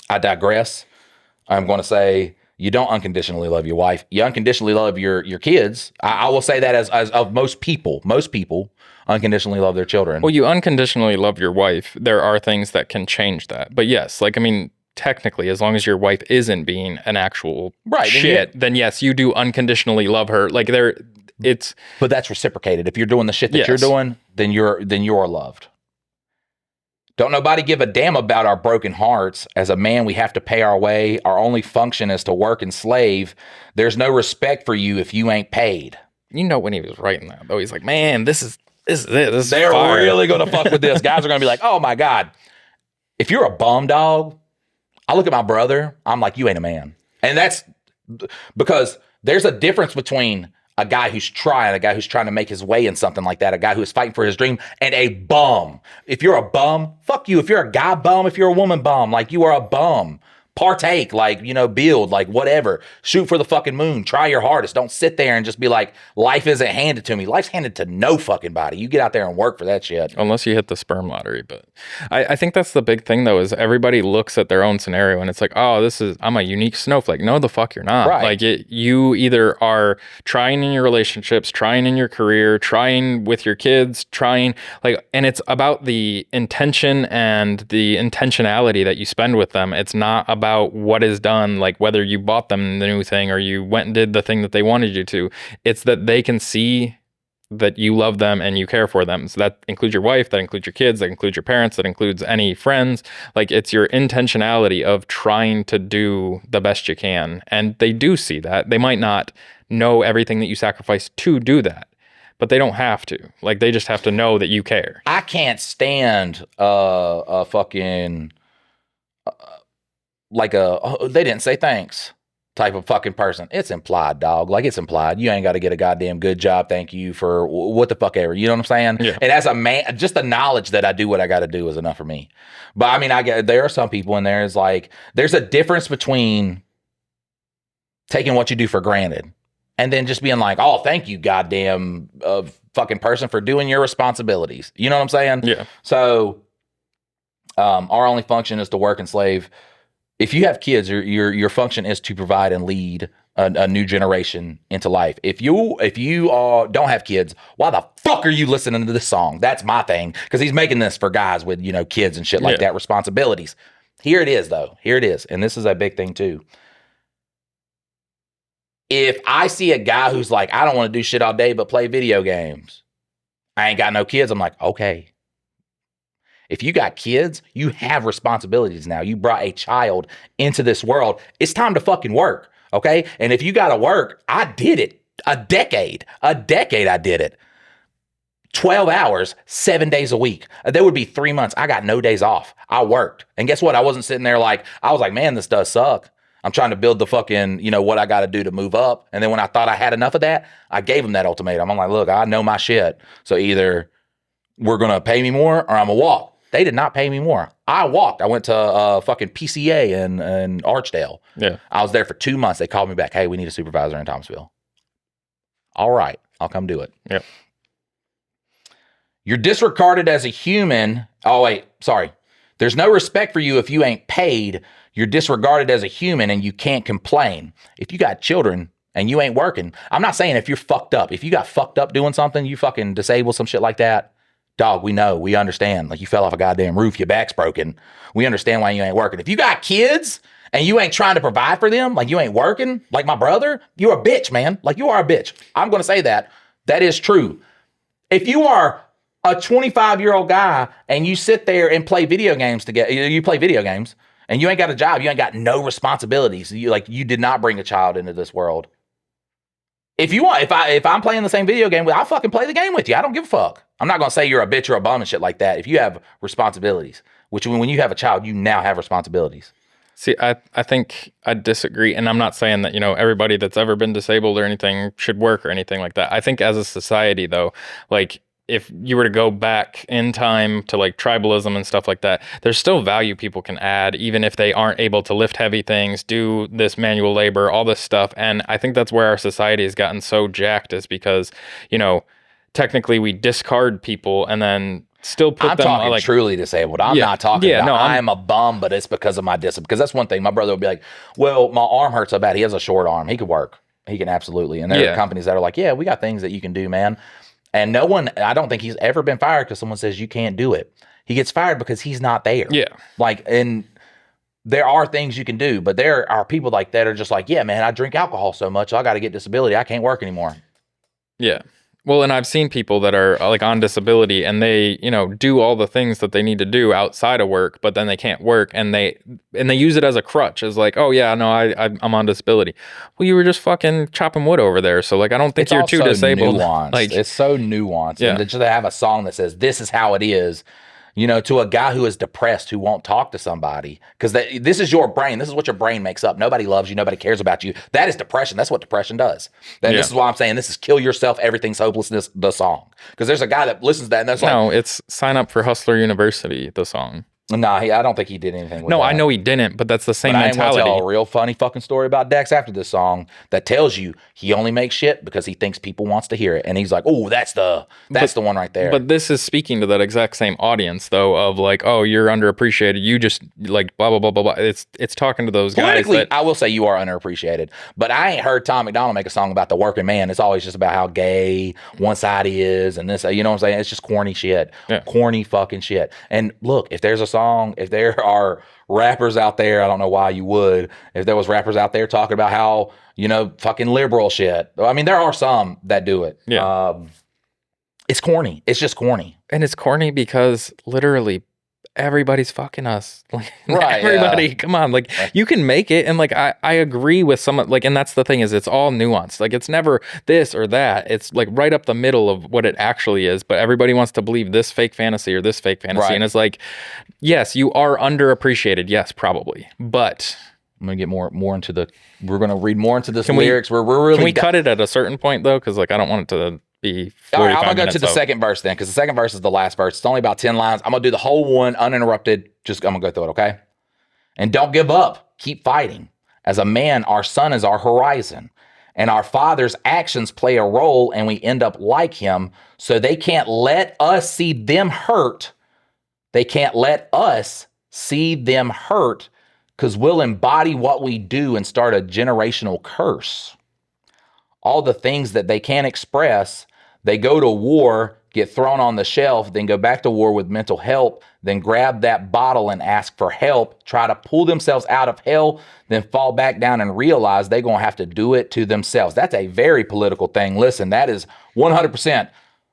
I digress. I'm going to say you don't unconditionally love your wife. You unconditionally love your kids. I will say that as of most people unconditionally love their children. Well, you unconditionally love your wife. There are things that can change that. But yes, technically, as long as your wife isn't being an actual shit, then yes, you do unconditionally love her. But that's reciprocated. If you're doing the shit that you're doing, then you're loved. Don't nobody give a damn about our broken hearts. As a man, we have to pay our way. Our only function is to work and slave. There's no respect for you if you ain't paid. When he was writing that, though, he's like, man, this is it. They're really going to fuck with this. Guys are going to be like, oh my God. If you're a bum dog, I look at my brother, I'm like, you ain't a man. And that's because there's a difference between a guy who's trying to make his way in something like that, a guy who's fighting for his dream, and a bum. If you're a bum, fuck you. If you're a guy bum, if you're a woman bum, you are a bum. Partake, build, whatever. Shoot for the fucking moon. Try your hardest. Don't sit there and just be like, life isn't handed to me. Life's handed to no fucking body. You get out there and work for that shit. Unless you hit the sperm lottery. But I think that's the big thing, though, is everybody looks at their own scenario and it's like, oh, I'm a unique snowflake. No, the fuck you're not. Right. You either are trying in your relationships, trying in your career, trying with your kids, and it's about the intention and the intentionality that you spend with them. It's not about what is done, whether you bought them the new thing or you went and did the thing that they wanted you to. It's that they can see that you love them and you care for them. So that includes your wife, that includes your kids, that includes your parents, that includes any friends. It's your intentionality of trying to do the best you can. And they do see that. They might not know everything that you sacrifice to do that, but they don't have to. They just have to know that you care. I can't stand a fucking... they didn't say thanks type of fucking person. It's implied, dog. It's implied. You ain't got to get a goddamn good job. Thank you for what the fuck ever. You know what I'm saying? Yeah. And as a man, just the knowledge that I do what I got to do is enough for me. But there are some people in there is there's a difference between taking what you do for granted and then just being like, oh, thank you, goddamn fucking person, for doing your responsibilities. You know what I'm saying? Yeah. So our only function is to work and slave. If you have kids, your function is to provide and lead a new generation into life. If you don't have kids, why the fuck are you listening to this song? That's my thing, because he's making this for guys with kids and shit like that, responsibilities. Here it is, though. Here it is, and this is a big thing too. If I see a guy who's like, I don't want to do shit all day but play video games, I ain't got no kids, I'm like, okay. If you got kids, you have responsibilities now. You brought a child into this world. It's time to fucking work, okay? And if you got to work, I did it. A decade I did it. 12 hours, 7 days a week. There would be 3 months. I got no days off. I worked. And guess what? I wasn't sitting there I was like, man, this does suck. I'm trying to build the fucking, what I got to do to move up. And then when I thought I had enough of that, I gave them that ultimatum. I'm like, look, I know my shit. So either we're going to pay me more or I'm going to walk. They did not pay me more. I walked. I went to fucking PCA in Archdale. Yeah. I was there for 2 months. They called me back. Hey, we need a supervisor in Thomasville. All right. I'll come do it. Yep. You're disregarded as a human. Oh, wait. Sorry. There's no respect for you if you ain't paid. You're disregarded as a human and you can't complain. If you got children and you ain't working, I'm not saying if you're fucked up. If you got fucked up doing something, you fucking disabled, some shit like that, dog, we know, we understand. You fell off a goddamn roof, your back's broken. We understand why you ain't working. If you got kids and you ain't trying to provide for them, you ain't working, like my brother, you're a bitch, man. You are a bitch. I'm going to say that. That is true. If you are a 25-year-old guy and you sit there and play video games together, you play video games and you ain't got a job, you ain't got no responsibilities. You did not bring a child into this world. If you want, if I'm playing the same video game, I'll fucking play the game with you. I don't give a fuck. I'm not gonna say you're a bitch or a bum and shit like that. If you have responsibilities, which when you have a child, you now have responsibilities. See, I think I disagree, and I'm not saying that everybody that's ever been disabled or anything should work or anything like that. I think as a society, though, like if you were to go back in time to like tribalism and stuff like that, there's still value people can add, even if they aren't able to lift heavy things, do this manual labor, all this stuff. And I think that's where our society has gotten so jacked, is because, technically we discard people and then still put them talking like truly disabled. I'm not talking about I'm a bum, but it's because of my disability. Because that's one thing. My brother would be like, well, my arm hurts so bad. He has a short arm. He could work. He can absolutely. And there are companies that are like, yeah, we got things that you can do, man. And no one, I don't think he's ever been fired because someone says you can't do it. He gets fired because he's not there. Yeah. And there are things you can do, but there are people like that are just like, yeah, man, I drink alcohol so much, I got to get disability. I can't work anymore. Yeah. Well, and I've seen people that are like on disability and they, do all the things that they need to do outside of work, but then they can't work and they use it as a crutch, as like, oh yeah, no, I'm on disability. Well, you were just fucking chopping wood over there. So like, I don't think you're too disabled. Nuanced. Like, it's so nuanced. Yeah. And just to have a song that says, this is how it is, to a guy who is depressed, who won't talk to somebody, because this is your brain. This is what your brain makes up. Nobody loves you. Nobody cares about you. That is depression. That's what depression does. This is why I'm saying this is Kill Yourself, Everything's Hopelessness, the song. Because there's a guy that listens to that and that's like... No, it's Sign Up for Hustler University, the song. No, I don't think he did anything with that. No, I know he didn't, but that's the same mentality. I ain't gonna tell a real funny fucking story about Dex after this song that tells you he only makes shit because he thinks people wants to hear it. And he's like, oh, that's the one right there. But this is speaking to that exact same audience, though, of like, oh, you're underappreciated. You just like blah, blah, blah, blah, blah. It's talking to those guys. Politically, I will say you are underappreciated. But I ain't heard Tom McDonald make a song about the working man. It's always just about how gay one side he is and this, you know what I'm saying? It's just corny shit. Yeah. Corny fucking shit. And look, if there's a song, if there are rappers out there, I don't know why you would, if there was rappers out there talking about how, fucking liberal shit. I mean, there are some that do it. Yeah. It's corny. It's just corny. And it's corny because literally everybody's fucking us. Like, right. Everybody, come on. Like, you can make it. And like, I agree with some, like, and that's the thing, is it's all nuanced. Like, it's never this or that. It's like right up the middle of what it actually is. But everybody wants to believe this fake fantasy or this fake fantasy. Right. And it's like, yes, you are underappreciated. Yes, probably. But I'm going to get more into we're going to read more into this lyrics. We're really... Can we cut it at a certain point though? Because like, I don't want it to be 45 All right, I'm going to go to the so. second verse then, because the second verse is the last verse. It's only about 10 lines. I'm going to do the whole one uninterrupted. I'm going to go through it, okay? And don't give up. Keep fighting. As a man, our sun is our horizon. And our father's actions play a role, and we end up like him. So they can't let us see them hurt. They can't let us see them hurt, because we'll embody what we do and start a generational curse. All the things that they can't express, they go to war, get thrown on the shelf, then go back to war with mental help, then grab that bottle and ask for help, try to pull themselves out of hell, then fall back down and realize they're going to have to do it to themselves. That's a very political thing. Listen, that is 100%.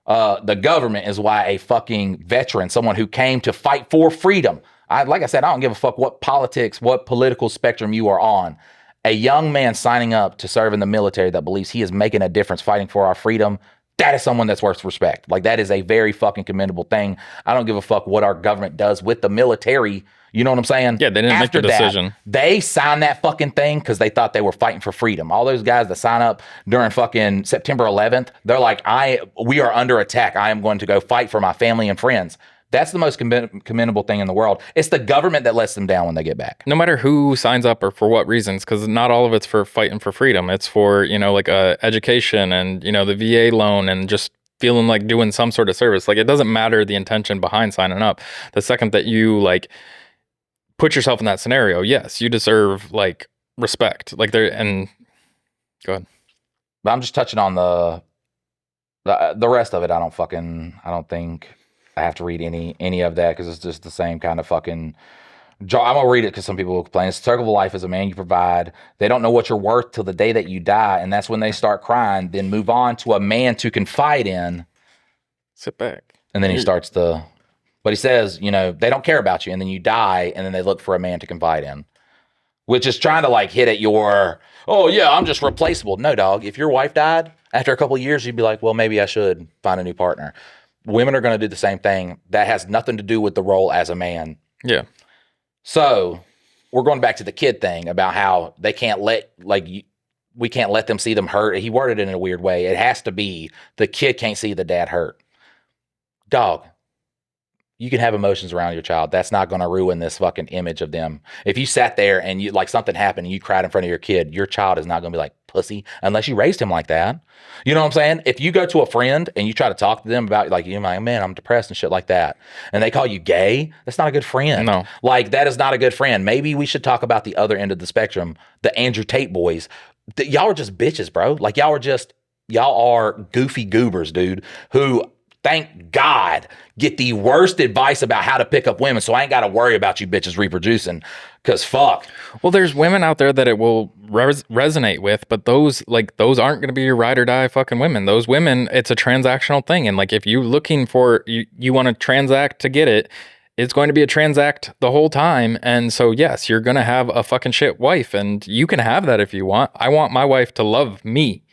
The government is why a fucking veteran, someone who came to fight for freedom. Like I said, I don't give a fuck what politics, what political spectrum you are on. A young man signing up to serve in the military that believes he is making a difference fighting for our freedom, that is someone that's worth respect. Like, that is a very fucking commendable thing. I don't give a fuck what our government does with the military. You know what I'm saying? Yeah, they didn't make the decision. They signed that fucking thing because they thought they were fighting for freedom. All those guys that sign up during fucking September 11th, they're like, we are under attack. I am going to go fight for my family and friends. That's the most commendable thing in the world. It's the government that lets them down when they get back. No matter who signs up or for what reasons, because not all of it's for fighting for freedom. It's for, like education and, the VA loan and just feeling like doing some sort of service. Like, it doesn't matter the intention behind signing up. The second that you like put yourself in that scenario, yes, you deserve like respect. Like go ahead. But I'm just touching on the rest of it. I don't think I have to read any of that, because it's just the same kind of fucking... I'm going to read it because some people will complain. It's the circle of life as a man you provide. They don't know what you're worth till the day that you die, and that's when they start crying. Then move on to a man to confide in. Sit back. And then he starts the But he says, you know, they don't care about you, and then you die, and then they look for a man to confide in, which is trying to like hit at your, oh yeah, I'm just replaceable. No, dog. If your wife died after a couple of years, you'd be like, well, maybe I should find a new partner. Women are going to do the same thing. That has nothing to do with the role as a man. Yeah. So we're going back to the kid thing about how they can't let, like, we can't let them see them hurt. He worded it in a weird way. It has to be the kid can't see the dad hurt. Dog, you can have emotions around your child. That's not going to ruin this fucking image of them. If you sat there and you like something happened and you cried in front of your kid, your child is not going to be like pussy unless you raised him like that. You know what I'm saying? If you go to a friend and you try to talk to them about like, you're like, man, I'm depressed and shit like that, and they call you gay, that's not a good friend. No. Like, that is not a good friend. Maybe we should talk about the other end of the spectrum, the Andrew Tate boys. Y'all are just bitches, bro. Like, y'all are goofy goobers, dude, who, thank God, get the worst advice about how to pick up women. So I ain't got to worry about you bitches reproducing, because fuck. Well, there's women out there that it will resonate with, but those aren't going to be your ride or die fucking women. Those women, it's a transactional thing. And like, if you're looking for, you want to transact to get it, it's going to be a transact the whole time. And so, yes, you're going to have a fucking shit wife, and you can have that if you want. I want my wife to love me.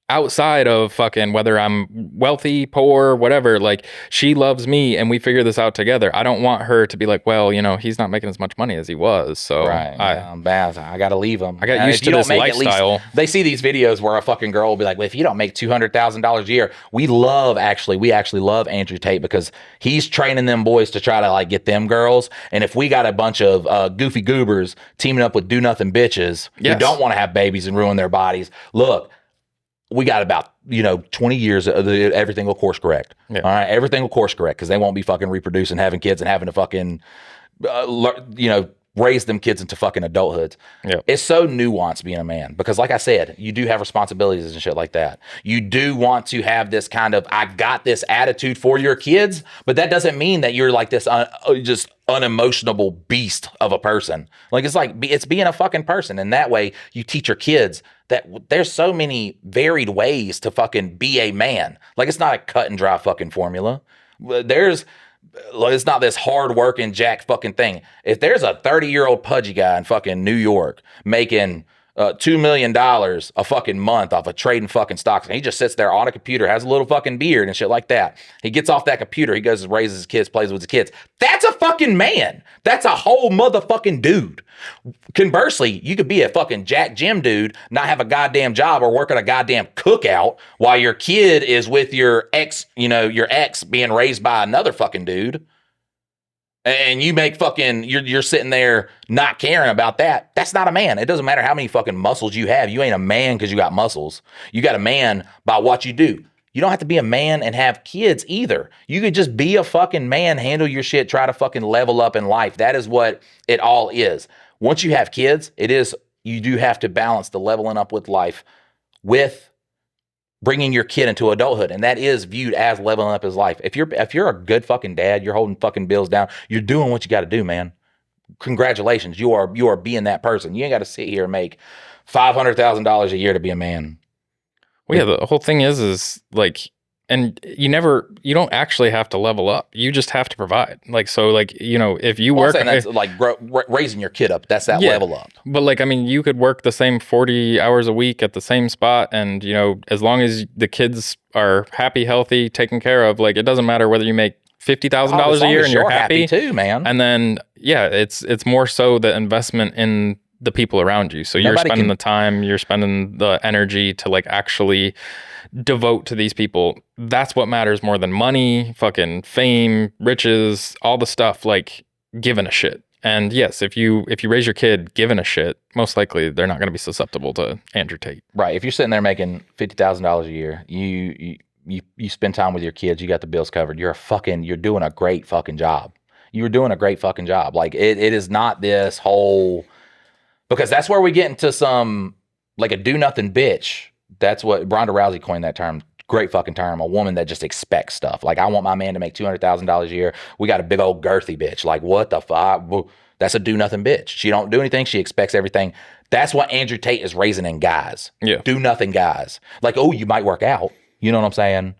Outside of fucking whether I'm wealthy, poor, whatever, like, she loves me and we figure this out together. I don't want her to be like, well, you know, he's not making as much money as he was. So right, I'm bad. I got to leave him. I got used to this lifestyle. They see these videos where a fucking girl will be like, well, if you don't make $200,000 a year, we actually love Andrew Tate because he's training them boys to try to like get them girls. And if we got a bunch of goofy goobers teaming up with do nothing bitches who don't want to have babies and ruin their bodies, look, we got about, 20 years of everything will course correct. Yeah. All right. Everything will course correct because they won't be fucking reproducing, having kids and having to fucking, raise them kids into fucking adulthood. Yeah. It's so nuanced being a man because, like I said, you do have responsibilities and shit like that. You do want to have this kind of, I got this attitude for your kids, but that doesn't mean that you're like this just unemotional beast of a person. Like, it's being a fucking person. And that way you teach your kids that there's so many varied ways to fucking be a man. Like, it's not a cut and dry fucking formula. It's not this hard working jack fucking thing. If there's a 30-year-old pudgy guy in fucking New York making $2 million a fucking month off of trading fucking stocks, and he just sits there on a computer, has a little fucking beard and shit like that. He gets off that computer, he goes and raises his kids, plays with his kids. That's a fucking man. That's a whole motherfucking dude. Conversely, you could be a fucking Jack Jim dude, not have a goddamn job or work at a goddamn cookout while your kid is with your ex, your ex being raised by another fucking dude. And you make fucking, you're sitting there not caring about that. That's not a man. It doesn't matter how many fucking muscles you have. You ain't a man because you got muscles. You got a man by what you do. You don't have to be a man and have kids either. You could just be a fucking man, handle your shit, try to fucking level up in life. That is what it all is. Once you have kids, you do have to balance the leveling up with life with bringing your kid into adulthood, and that is viewed as leveling up his life. If you're a good fucking dad, you're holding fucking bills down, you're doing what you got to do, man. Congratulations, you are being that person. You ain't got to sit here and make $500,000 a year to be a man. Well, yeah, the whole thing is like, and you don't actually have to level up. You just have to provide. Like, so like, if you work, that's like raising your kid up. That's that level up. But like, I mean, you could work the same 40 hours a week at the same spot. And, as long as the kids are happy, healthy, taken care of, like, it doesn't matter whether you make $50,000 a year and you're happy too, man. And then, it's more so the investment in the people around you. So you're spending the time, you're spending the energy to like actually devote to these people. That's what matters more than money, fucking fame, riches, all the stuff, like giving a shit. And yes, if you raise your kid giving a shit, most likely they're not going to be susceptible to Andrew Tate. Right. If you're sitting there making $50,000 a year, you spend time with your kids, you got the bills covered. You're doing a great fucking job. You're doing a great fucking job. Like it is not this whole, because that's where we get into some like a do nothing bitch. That's what Ronda Rousey coined that term. Great fucking term. A woman that just expects stuff. Like, I want my man to make $200,000 a year. We got a big old girthy bitch. Like, what the fuck? That's a do nothing bitch. She don't do anything. She expects everything. That's what Andrew Tate is raising in guys. Yeah. Do nothing guys. Like, oh, you might work out. You know what I'm saying?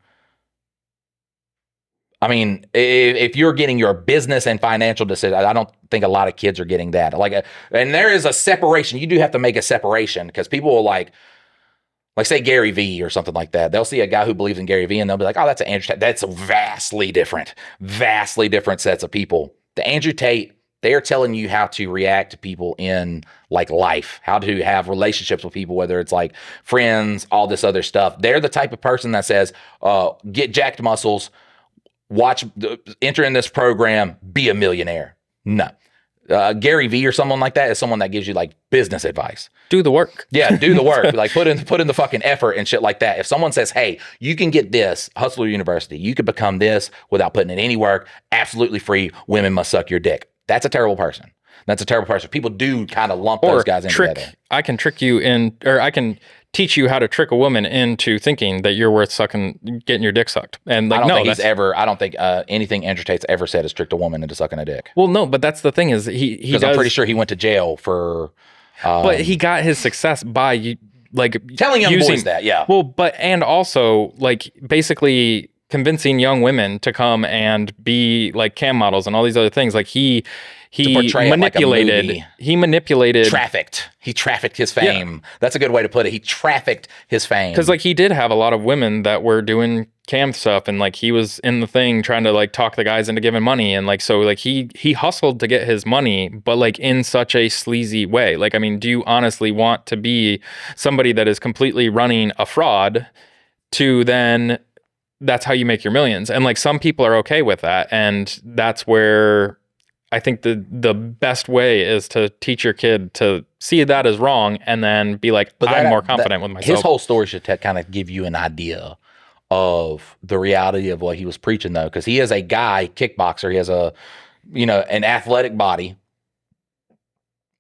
I mean, if you're getting your business and financial decisions, I don't think a lot of kids are getting that. And there is a separation. You do have to make a separation because people will like say Gary Vee or something like that. They'll see a guy who believes in Gary Vee and they'll be like, oh, that's an Andrew Tate. That's a vastly different sets of people. The Andrew Tate, they're telling you how to react to people in like life, how to have relationships with people, whether it's like friends, all this other stuff. They're the type of person that says, get jacked muscles, enter in this program, be a millionaire. No. Gary Vee or someone like that is someone that gives you like business advice. Do the work. Yeah, do the work. Like put in the fucking effort and shit like that. If someone says, hey, you can get this, Hustler University, you could become this without putting in any work, absolutely free, women must suck your dick. That's a terrible person. That's a terrible person. People do kind of lump those guys in together. I can trick you in, or I can teach you how to trick a woman into thinking that you're worth getting your dick sucked. And like, I don't think anything Andrew Tate's ever said has tricked a woman into sucking a dick. Well, no, but that's the thing is because I'm pretty sure he went to jail for. But he got his success by telling young boys that, yeah. Well, and also like basically convincing young women to come and be like cam models and all these other things. Like he manipulated. Like he manipulated. He trafficked his fame. Yeah. That's a good way to put it. He trafficked his fame. Because like he did have a lot of women that were doing cam stuff, and like he was in the thing trying to like talk the guys into giving money, and like so like he hustled to get his money, but like in such a sleazy way. Like, I mean, do you honestly want to be somebody that is completely running a fraud to then? That's how you make your millions. And like some people are okay with that, and that's where I think the best way is to teach your kid to see that as wrong and then be like, I'm more confident with myself. His whole story should kind of give you an idea of the reality of what he was preaching, though, because he is a guy, kickboxer. He has an athletic body.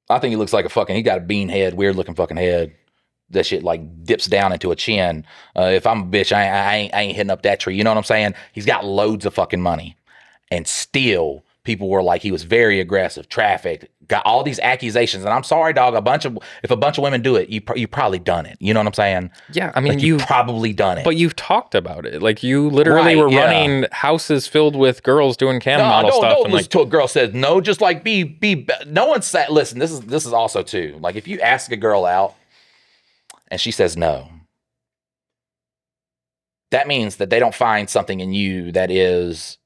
I think he looks like he got a bean head, weird looking fucking head. That shit like dips down into a chin. If I'm a bitch, I ain't hitting up that tree. You know what I'm saying? He's got loads of fucking money. And still, people were like, he was very aggressive, trafficked, got all these accusations. And I'm sorry, dog, if a bunch of women do it, you probably done it. You know what I'm saying? Yeah, I mean, like you've probably done it. But you've talked about it. Like you literally were running houses filled with girls doing cam model stuff. Don't listen to a girl says no, just like be no one said, listen, this is also too. Like if you ask a girl out and she says no, that means that they don't find something in you that is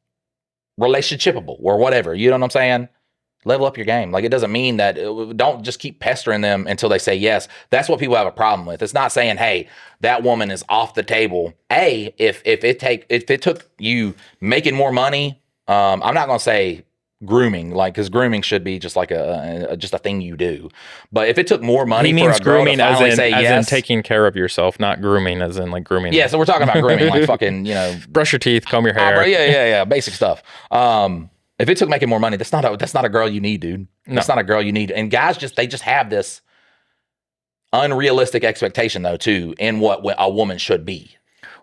relationshipable or whatever. You know what I'm saying? Level up your game. Like, it doesn't mean that, don't just keep pestering them until they say yes. That's what people have a problem with. It's not saying, hey, that woman is off the table. If it took you making more money, I'm not going to say grooming, like, because grooming should be just like a thing you do. But if it took more money, he means for a girl grooming to finally as say in yes, taking care of yourself, not grooming as in like grooming. Yeah, so we're talking about grooming, like fucking, brush your teeth, comb your hair. Yeah, basic stuff. If it took making more money, that's not a girl you need, dude. No. That's not a girl you need. And guys they just have this unrealistic expectation, though, too, in what a woman should be.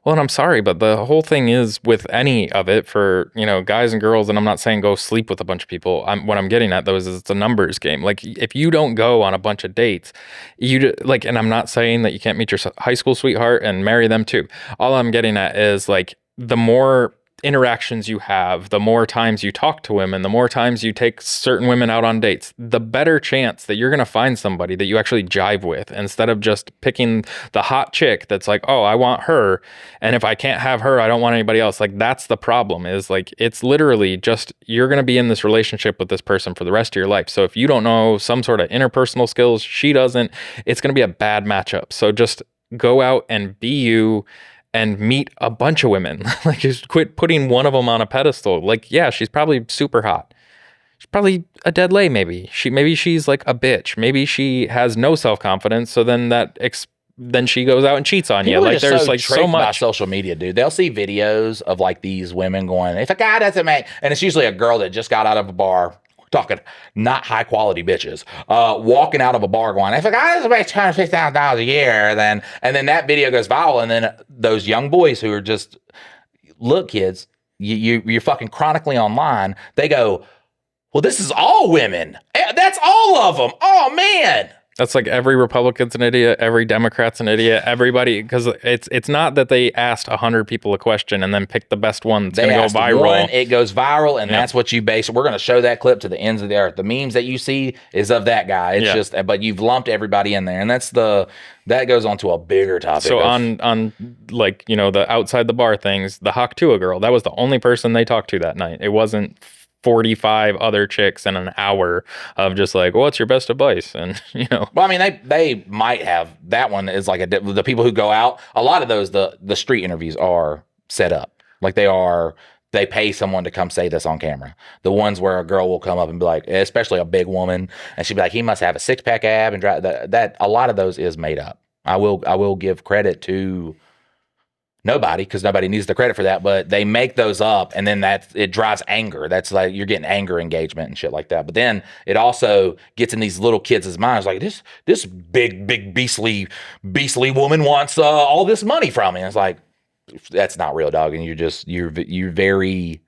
Well, and I'm sorry, but the whole thing is with any of it for, guys and girls, and I'm not saying go sleep with a bunch of people. What I'm getting at, though, is it's a numbers game. Like, if you don't go on a bunch of dates, and I'm not saying that you can't meet your high school sweetheart and marry them too. All I'm getting at is, like, the more interactions you have, the more times you talk to women, the more times you take certain women out on dates, the better chance that you're going to find somebody that you actually jive with, instead of just picking the hot chick that's like, oh, I want her, and if I can't have her, I don't want anybody else. Like, that's the problem, is like, it's literally just, you're going to be in this relationship with this person for the rest of your life. So if you don't know some sort of interpersonal skills, she doesn't, it's going to be a bad matchup. So just go out and be you and meet a bunch of women. Like, just quit putting one of them on a pedestal. Like, yeah, she's probably super hot. She's probably a dead lay, maybe. Maybe she's like a bitch. Maybe she has no self-confidence, so then then she goes out and cheats on you. Like, there's like so much by social media, dude. They'll see videos of like these women going, if a guy doesn't make, and it's usually a girl that just got out of a bar, talking not high quality bitches, walking out of a bar going, if a guy doesn't make $250,000 a year, and then that video goes viral, and then those young boys who are just, look, kids, you're fucking chronically online, they go, well, this is all women. That's all of them. Oh, man. That's like every Republican's an idiot, every Democrat's an idiot, everybody, because it's not that they asked 100 people a question and then picked the best one that's going to go viral. It goes viral, and that's what you base. We're going to show that clip to the ends of the earth. The memes that you see is of that guy. It's just, but you've lumped everybody in there, and that goes on to a bigger topic. So on like, you know, the outside the bar things, the Haktua girl, that was the only person they talked to that night. It wasn't 45 other chicks in an hour of just like, what's your best advice? And, you know. Well, I mean, they might have. That one is like the people who go out, a lot of those, the street interviews are set up. Like they pay someone to come say this on camera. The ones where a girl will come up and be like, especially a big woman, and she'd be like, he must have a 6-pack ab, and that a lot of those is made up. I will give credit to nobody, because nobody needs the credit for that, but they make those up, and then it drives anger. That's like you're getting anger engagement and shit like that. But then it also gets in these little kids' minds, like this big beastly woman wants all this money from me. And it's like, that's not real, dog. And you're very.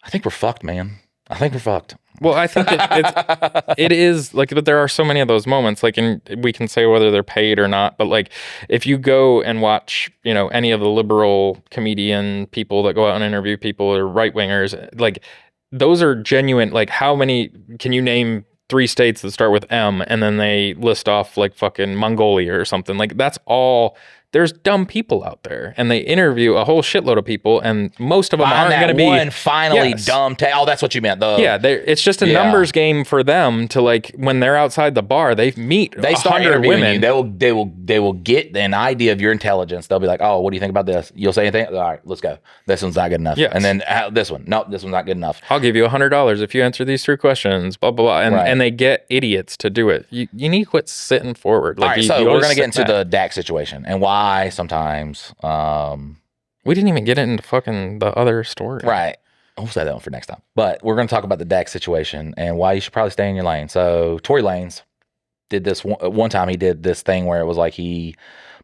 I think we're fucked, man. I think we're fucked. Well, I think it is like, but there are so many of those moments, like, and we can say whether they're paid or not, but like, if you go and watch, you know, any of the liberal comedian people that go out and interview people, or right wingers, like, those are genuine. Like, how many can you name 3 states that start with M, and then they list off like fucking Mongolia or something? Like, that's all. There's dumb people out there, and they interview a whole shitload of people, and most of them aren't going to be one finally dumb. That's what you meant. It's just a numbers game for them to, like, when they're outside the bar, they start interviewing women. You. They will get an idea of your intelligence. They'll be like, "Oh, what do you think about this?" You'll say anything. All right, let's go. This one's not good enough. Yes. And then this one. Nope, this one's not good enough. I'll give you $100 if you answer these 3 questions. Blah blah blah. And they get idiots to do it. You need to quit sitting forward. Like, all right, so we're gonna get into the Dak situation and why sometimes we didn't even get into fucking the other story. Right. We'll say that one for next time. But we're going to talk about the Dak situation and why you should probably stay in your lane. So Tory Lanez did this one time. He did this thing where it was like he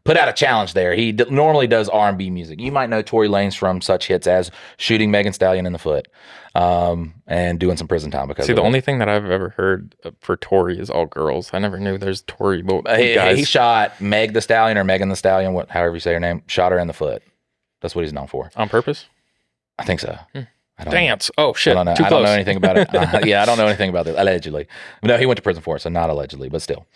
put out a challenge there. He normally does R&B music. You might know Tory Lanez from such hits as shooting Megan Thee Stallion in the foot and doing some prison time. Because the only thing that I've ever heard for Tory is all girls. I never knew there's Tory guys. He shot Meg Thee Stallion or Megan Thee Stallion, however you say her name, shot her in the foot. That's what he's known for. On purpose? I think so. Dance. Oh, shit. I don't know anything about it. I don't know anything about this. Allegedly. No, he went to prison for it, so not allegedly, but still.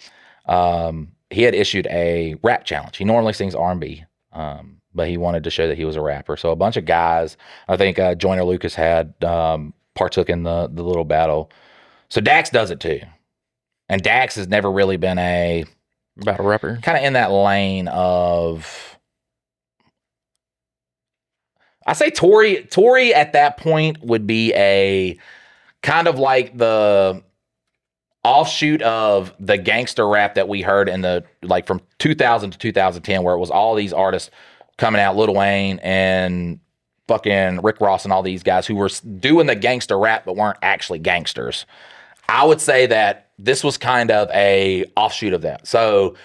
He had issued a rap challenge. He normally sings R&B, but he wanted to show that he was a rapper. So a bunch of guys, I think Joyner Lucas had partook in the little battle. So Dax does it too. And Dax has never really been a battle rapper. Kind of in that lane of... I say Tory at that point would be a kind of like the offshoot of the gangster rap that we heard in the, like, from 2000 to 2010, where it was all these artists coming out, Lil Wayne and fucking Rick Ross and all these guys who were doing the gangster rap but weren't actually gangsters. I would say that this was kind of a offshoot of that. So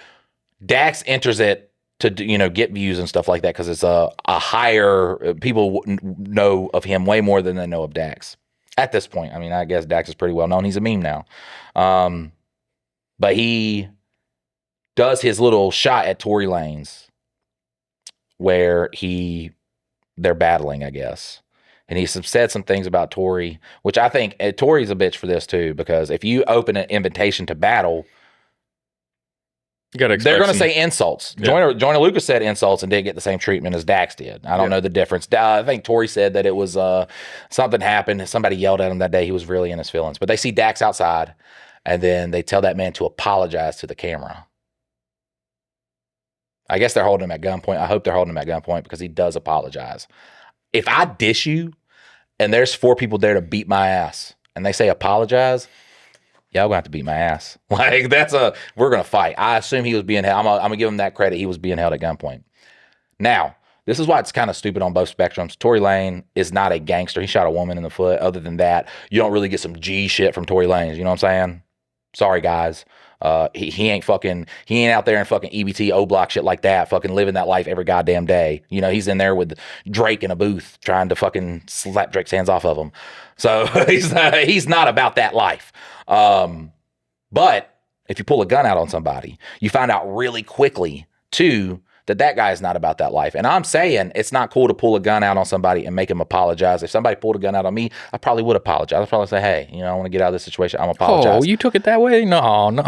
Dax enters it to, get views and stuff like that, because it's a higher, people know of him way more than they know of Dax at this point. I mean, I guess Dax is pretty well known. He's a meme now. But he does his little shot at Tory Lanez where they're battling, I guess. And he said some things about Tory, which I think Tory's a bitch for this too, because if you open an invitation to battle, they're going to say insults. Yeah. Joyner Lucas said insults and didn't get the same treatment as Dax did. I don't know the difference. I think Tory said that it was something happened. Somebody yelled at him that day. He was really in his feelings. But they see Dax outside, and then they tell that man to apologize to the camera. I guess they're holding him at gunpoint. I hope they're holding him at gunpoint because he does apologize. If I dish you and there's 4 people there to beat my ass and they say apologize, y'all gonna have to beat my ass. Like, we're gonna fight. I assume he was being held. I'm gonna give him that credit. He was being held at gunpoint. Now, this is why it's kind of stupid on both spectrums. Tory Lanez is not a gangster. He shot a woman in the foot. Other than that, you don't really get some G shit from Tory Lanez. You know what I'm saying? Sorry, guys. He ain't out there in fucking EBT O Block shit like that, fucking living that life every goddamn day. He's in there with Drake in a booth trying to fucking slap Drake's hands off of him. So he's not about that life. But if you pull a gun out on somebody, you find out really quickly too that guy is not about that life. And I'm saying it's not cool to pull a gun out on somebody and make him apologize. If somebody pulled a gun out on me, I probably would apologize. I'd probably say, hey, I want to get out of this situation. I'm apologize. Oh, you took it that way? No.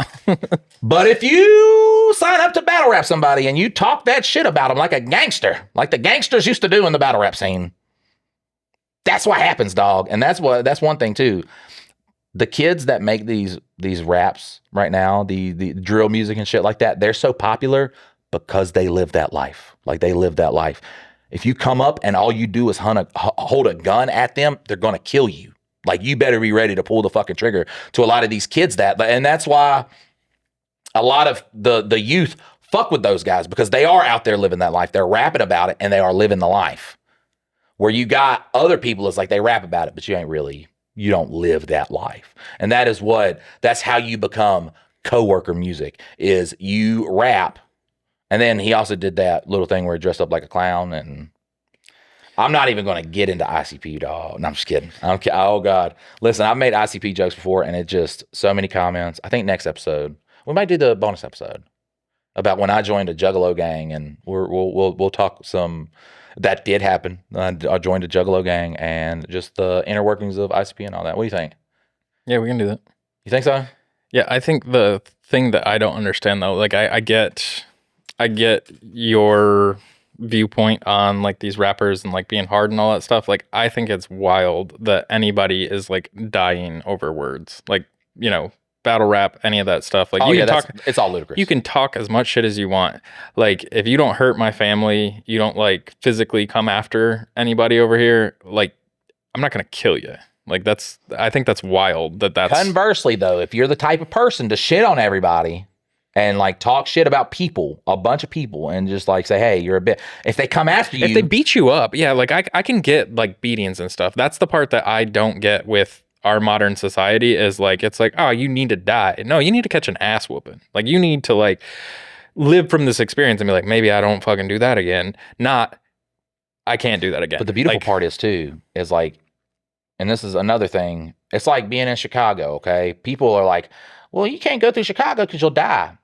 But if you sign up to battle rap somebody and you talk that shit about them like a gangster, like the gangsters used to do in the battle rap scene, that's what happens, dog. And that's one thing too. The kids that make these raps right now, the drill music and shit like that, they're so popular because they live that life. Like they live that life. If you come up and all you do is hold a gun at them, they're going to kill you. Like you better be ready to pull the fucking trigger to a lot of these kids and that's why a lot of the youth fuck with those guys, because they are out there living that life. They're rapping about it and they are living the life. Where you got other people, it's like they rap about it, but you don't live that life. And that's how you become Coworker music, is you rap. And then he also did that little thing where he dressed up like a clown. And I'm not even going to get into ICP, dog. No, I'm just kidding. Oh, God. Listen, I've made ICP jokes before, and it just so many comments. I think next episode, we might do the bonus episode about when I joined a Juggalo gang, and we'll talk some. That did happen. I joined a Juggalo gang and just the inner workings of ICP and all that. What do you think? Yeah, we can do that. You think so? Yeah, I think the thing that I don't understand though, like I get your viewpoint on like these rappers and like being hard and all that stuff. Like I think it's wild that anybody is like dying over words. Like, battle rap, any of that stuff. Like it's all ludicrous. You can talk as much shit as you want. Like if you don't hurt my family, you don't like physically come after anybody over here, like I'm not going to kill you. Like I think that's wild that's. Conversely though, if you're the type of person to shit on everybody and like talk shit about people, a bunch of people, and just like say, hey, you're a bit, if they come after you. If they beat you up, yeah, like I can get like beatings and stuff. That's the part that I don't get with our modern society, is like, it's like, oh, you need to die. No, you need to catch an ass whooping. Like you need to like live from this experience and be like, maybe I don't fucking do that again. Not, I can't do that again. But the beautiful part is like, and this is another thing. It's like being in Chicago. Okay. People are like, well, you can't go through Chicago because you'll die.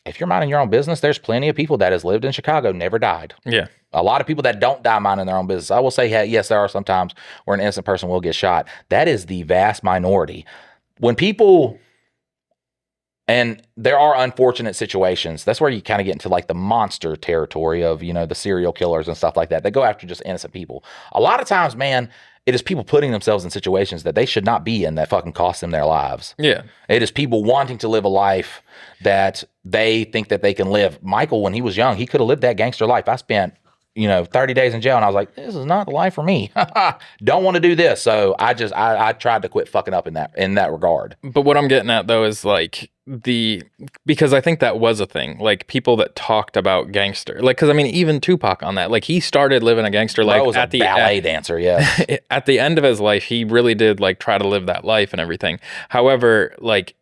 If you're minding your own business, there's plenty of people that has lived in Chicago, never died. Yeah. A lot of people that don't die minding their own business. I will say, yes, there are some times where an innocent person will get shot. That is the vast minority. When people, and there are unfortunate situations, that's where you kind of get into like the monster territory of, the serial killers and stuff like that. They go after just innocent people. A lot of times, man, it is people putting themselves in situations that they should not be in that fucking cost them their lives. Yeah. It is people wanting to live a life that they think that they can live. Michael, when he was young, he could have lived that gangster life. I spent, 30 days in jail, and I was like, this is not the life for me. Don't want to do this. So I tried to quit fucking up in that regard. But what I'm getting at though is like because I think that was a thing, like people that talked about gangster, like, cause I mean, even Tupac on that, like he started living a gangster life at the ballet dancer. Yeah. At the end of his life, he really did like try to live that life and everything. However, like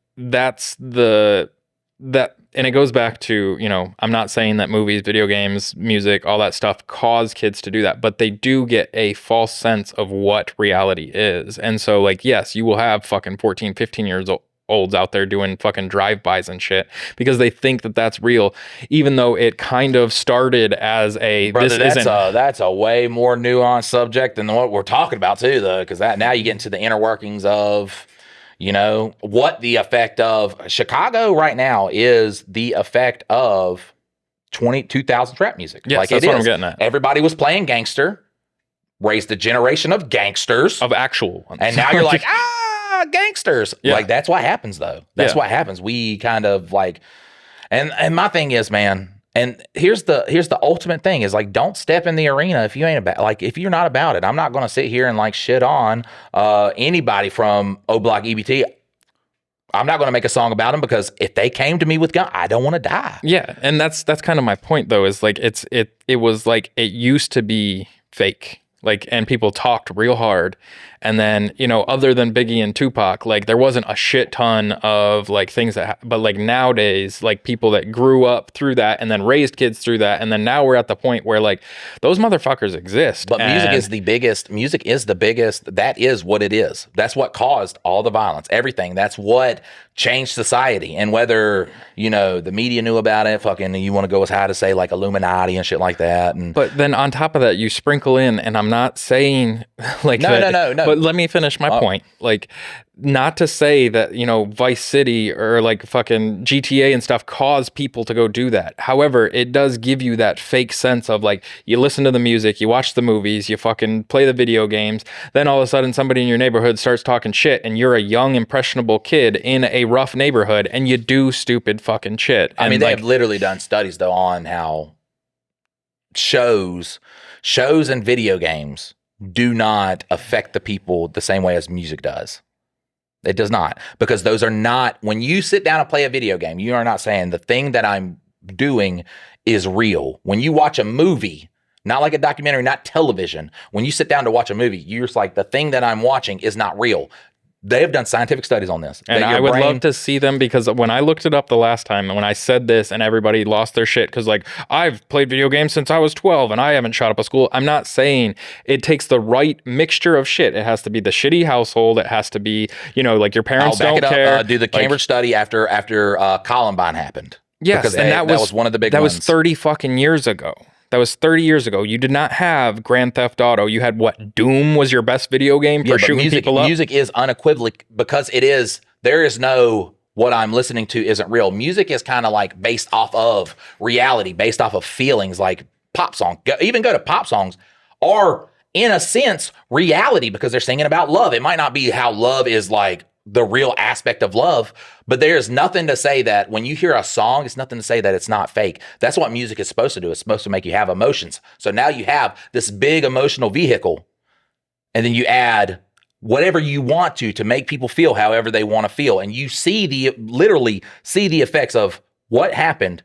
and it goes back to, I'm not saying that movies, video games, music, all that stuff cause kids to do that, but they do get a false sense of what reality is. And so like, yes, you will have fucking 14, 15 years olds out there doing fucking drive-bys and shit because they think that that's real, even though it kind of started as that's a way more nuanced subject than what we're talking about too, though, because now you get into the inner workings of, what the effect of Chicago right now is, the effect of 2000 rap music. Yes, like that's what I'm getting at. Everybody was playing gangster, raised a generation of gangsters. Of actual ones. And now you're like, gangsters. Yeah. Like, that's what happens, though. That's what happens. We kind of like, and my thing is, man, and here's the ultimate thing is like, don't step in the arena if you ain't about, like, if you're not about it. I'm not going to sit here and like shit on anybody from O Block EBT. I'm not going to make a song about them because if they came to me with gun, I don't want to die. Yeah, and that's kind of my point though. Is like it was like it used to be fake. Like, and people talked real hard. And then, you know, other than Biggie and Tupac, like there wasn't a shit ton of like things but like nowadays, like people that grew up through that and then raised kids through that. And then now we're at the point where like those motherfuckers exist. But music is the biggest, that is what it is. That's what caused all the violence, everything. That's what changed society. And whether, you know, the media knew about it, fucking, you want to go as high to say like Illuminati and shit like that. And but then on top of that, you sprinkle in, and I'm not saying like no. But let me finish my point. Like, not to say that, you know, Vice City or like fucking GTA and stuff cause people to go do that. However, it does give you that fake sense of like, you listen to the music, you watch the movies, you fucking play the video games. Then all of a sudden somebody in your neighborhood starts talking shit and you're a young, impressionable kid in a rough neighborhood and you do stupid fucking shit. I mean, they have literally done studies though on how shows and video games do not affect the people the same way as music does. It does not, because those are not, when you sit down and play a video game, you are not saying the thing that I'm doing is real. When you watch a movie, not like a documentary, not television, when you sit down to watch a movie, you're just like, the thing that I'm watching is not real. They have done scientific studies on this. And I would love to see them, because when I looked it up the last time and when I said this and everybody lost their shit because like, I've played video games since I was 12 and I haven't shot up a school. I'm not saying it takes the right mixture of shit. It has to be the shitty household. It has to be, you know, like your parents don't care. Do the Cambridge study after Columbine happened. Yes, because and that was one of the big ones. That was 30 fucking years ago. That was 30 years ago. You did not have Grand Theft Auto. You had what? Doom was your best video game for shooting people up? Music is unequivocal, because there is no, what I'm listening to isn't real. Music is kind of like based off of reality, based off of feelings, like pop songs. Even go to pop songs are, in a sense, reality, because they're singing about love. It might not be how love is like the real aspect of love, but there's nothing to say that when you hear a song, it's nothing to say that it's not fake. That's what music is supposed to do. It's supposed to make you have emotions. So now you have this big emotional vehicle, and then you add whatever you want to make people feel however they want to feel. And you literally see the effects of what happened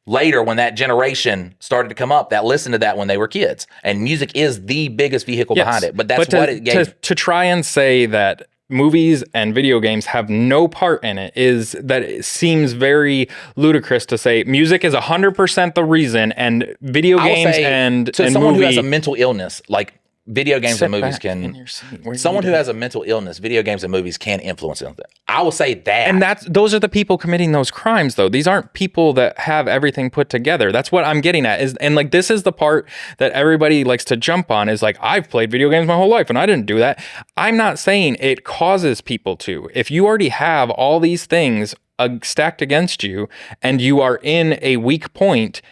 later when that generation started to come up that listened to that when they were kids. And music is the biggest vehicle behind it. But that's what it gave. To try and say that movies and video games have no part in it is that it seems very ludicrous to say music is 100% the reason, and video games and someone who has a mental illness, like video games and movies can, someone who has a mental illness, video games and movies can influence them. I will say that. And those are the people committing those crimes though. These aren't people that have everything put together. That's what I'm getting at and like, this is the part that everybody likes to jump on is like, I've played video games my whole life and I didn't do that. I'm not saying it causes people to. If you already have all these things stacked against you and you are in a weak point,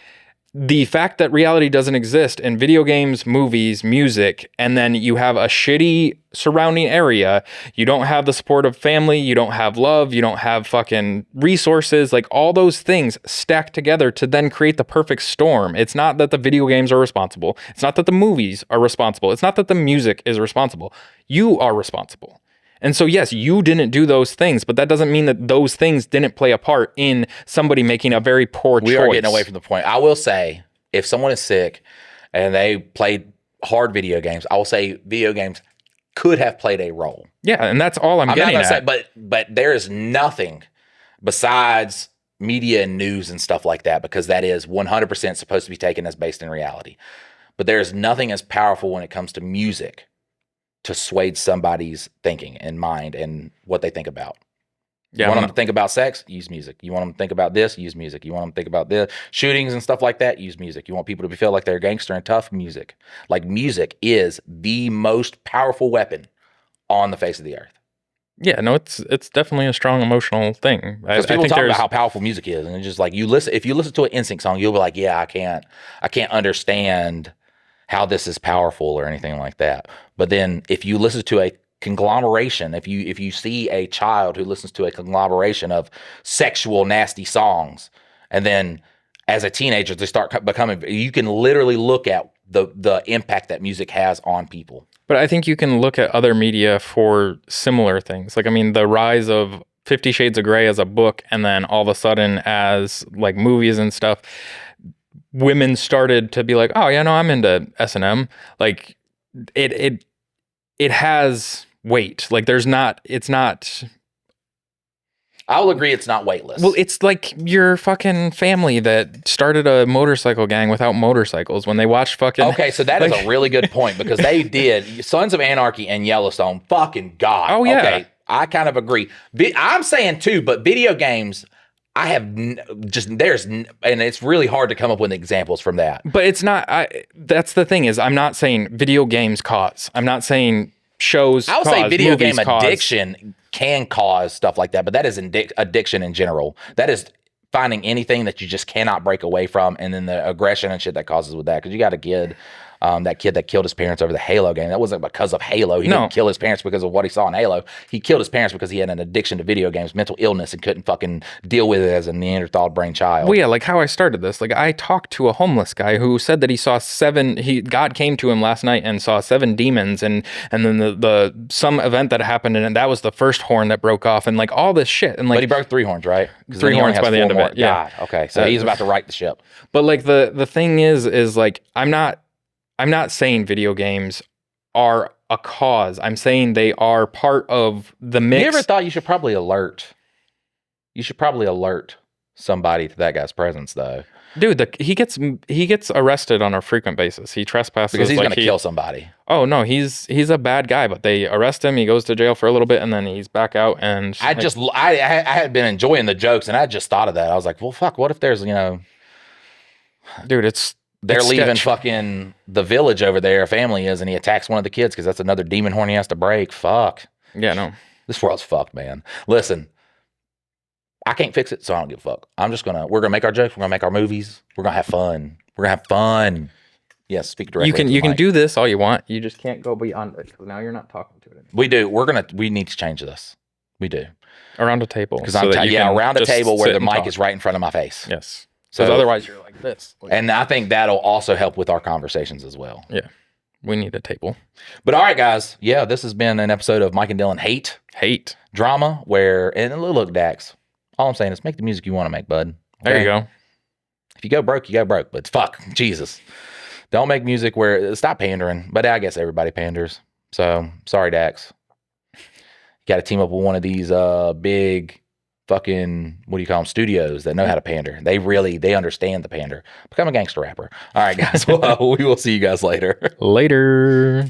the fact that reality doesn't exist in video games, movies, music, and then you have a shitty surrounding area, you don't have the support of family, you don't have love, you don't have fucking resources, like all those things stacked together to then create the perfect storm. It's not that the video games are responsible. It's not that the movies are responsible. It's not that the music is responsible. You are responsible. And so, yes, you didn't do those things, but that doesn't mean that those things didn't play a part in somebody making a very poor choice. We are getting away from the point. I will say, if someone is sick and they played hard video games, I will say video games could have played a role. Yeah, and that's all I'm getting at. But there is nothing besides media and news and stuff like that, because that is 100% supposed to be taken as based in reality. But there is nothing as powerful when it comes to music to sway somebody's thinking and mind and what they think about. Yeah, you want them to think about sex? Use music. You want them to think about this? Use music. You want them to think about the shootings and stuff like that? Use music. You want people to feel like they're gangster and tough? Music. Like, music is the most powerful weapon on the face of the earth. Yeah, no, it's definitely a strong emotional thing. Because people talk about how powerful music is, and it's just like, if you listen to an NSYNC song, you'll be like, yeah, I can't understand how this is powerful or anything like that. But then if you listen to a conglomeration, if you see a child who listens to a conglomeration of sexual, nasty songs, and then as a teenager they start becoming, you can literally look at the impact that music has on people. But I think you can look at other media for similar things. Like, I mean, the rise of 50 Shades of Grey as a book, and then all of a sudden as like movies and stuff, women started to be like, oh yeah, no, I'm into S&M. Like it has weight. Like it's not. I will agree it's not weightless. Well, it's like your fucking family that started a motorcycle gang without motorcycles when they watched fucking... Okay, so that is a really good point because they did Sons of Anarchy and Yellowstone. Fucking God. Oh, yeah. Okay, I kind of agree. I'm saying too, but video games, I have and it's really hard to come up with examples from that. But it's not... that's the thing is I'm not saying video games cause. I'm not saying shows I would cause, say video game cause. addiction can cause stuff like that, but that is addiction in general. That is finding anything that you just cannot break away from, and then the aggression and shit that causes with that. Because you got a kid, that kid that killed his parents over the Halo game. That wasn't because of Halo. He didn't kill his parents because of what he saw in Halo. He killed his parents because he had an addiction to video games, mental illness, and couldn't fucking deal with it as a Neanderthal brain child. Well, yeah, like how I started this. Like I talked to a homeless guy who said that he saw God came to him last night and saw 7 demons, and then the some event that happened, and that was the first horn that broke off, and like all this shit. And like, but he broke 3 horns, right? 3 horns by the end of it. Yeah. God, okay, so he's about to right the ship. But like the thing is like I'm not saying video games are a cause. I'm saying they are part of the mix. You ever thought you should probably alert somebody to that guy's presence, though? Dude, he gets arrested on a frequent basis. He trespasses because he's going to kill somebody. Oh no, he's a bad guy, but they arrest him. He goes to jail for a little bit, and then he's back out. And I had been enjoying the jokes, and I just thought of that. I was like, well, fuck. What if there's dude, they're leaving fucking the village over there, a family is, and he attacks one of the kids because that's another demon horn he has to break. Fuck. Yeah, no. This world's fucked, man. Listen, I can't fix it, so I don't give a fuck. We're gonna make our jokes, we're gonna make our movies, we're gonna have fun. Yes, speak directly. You can do this all you want. You just can't go beyond it because now you're not talking to it anymore. We do. We need to change this. We do. Around a table. Because around a table where the mic is right in front of my face. Yes. So otherwise you're like this. And I think that'll also help with our conversations as well. Yeah. We need a table. But all right, guys. Yeah, this has been an episode of Mike and Dylan Hate Drama, and look, Dax, all I'm saying is make the music you want to make, bud. Okay? There you go. If you go broke, you go broke. But fuck, Jesus. Don't make music stop pandering. But I guess everybody panders. So, sorry, Dax. You got to team up with one of these big fucking, what do you call them, studios that know how to pander. They understand the pander. Become a gangster rapper. All right, guys. Well, we will see you guys later. Later.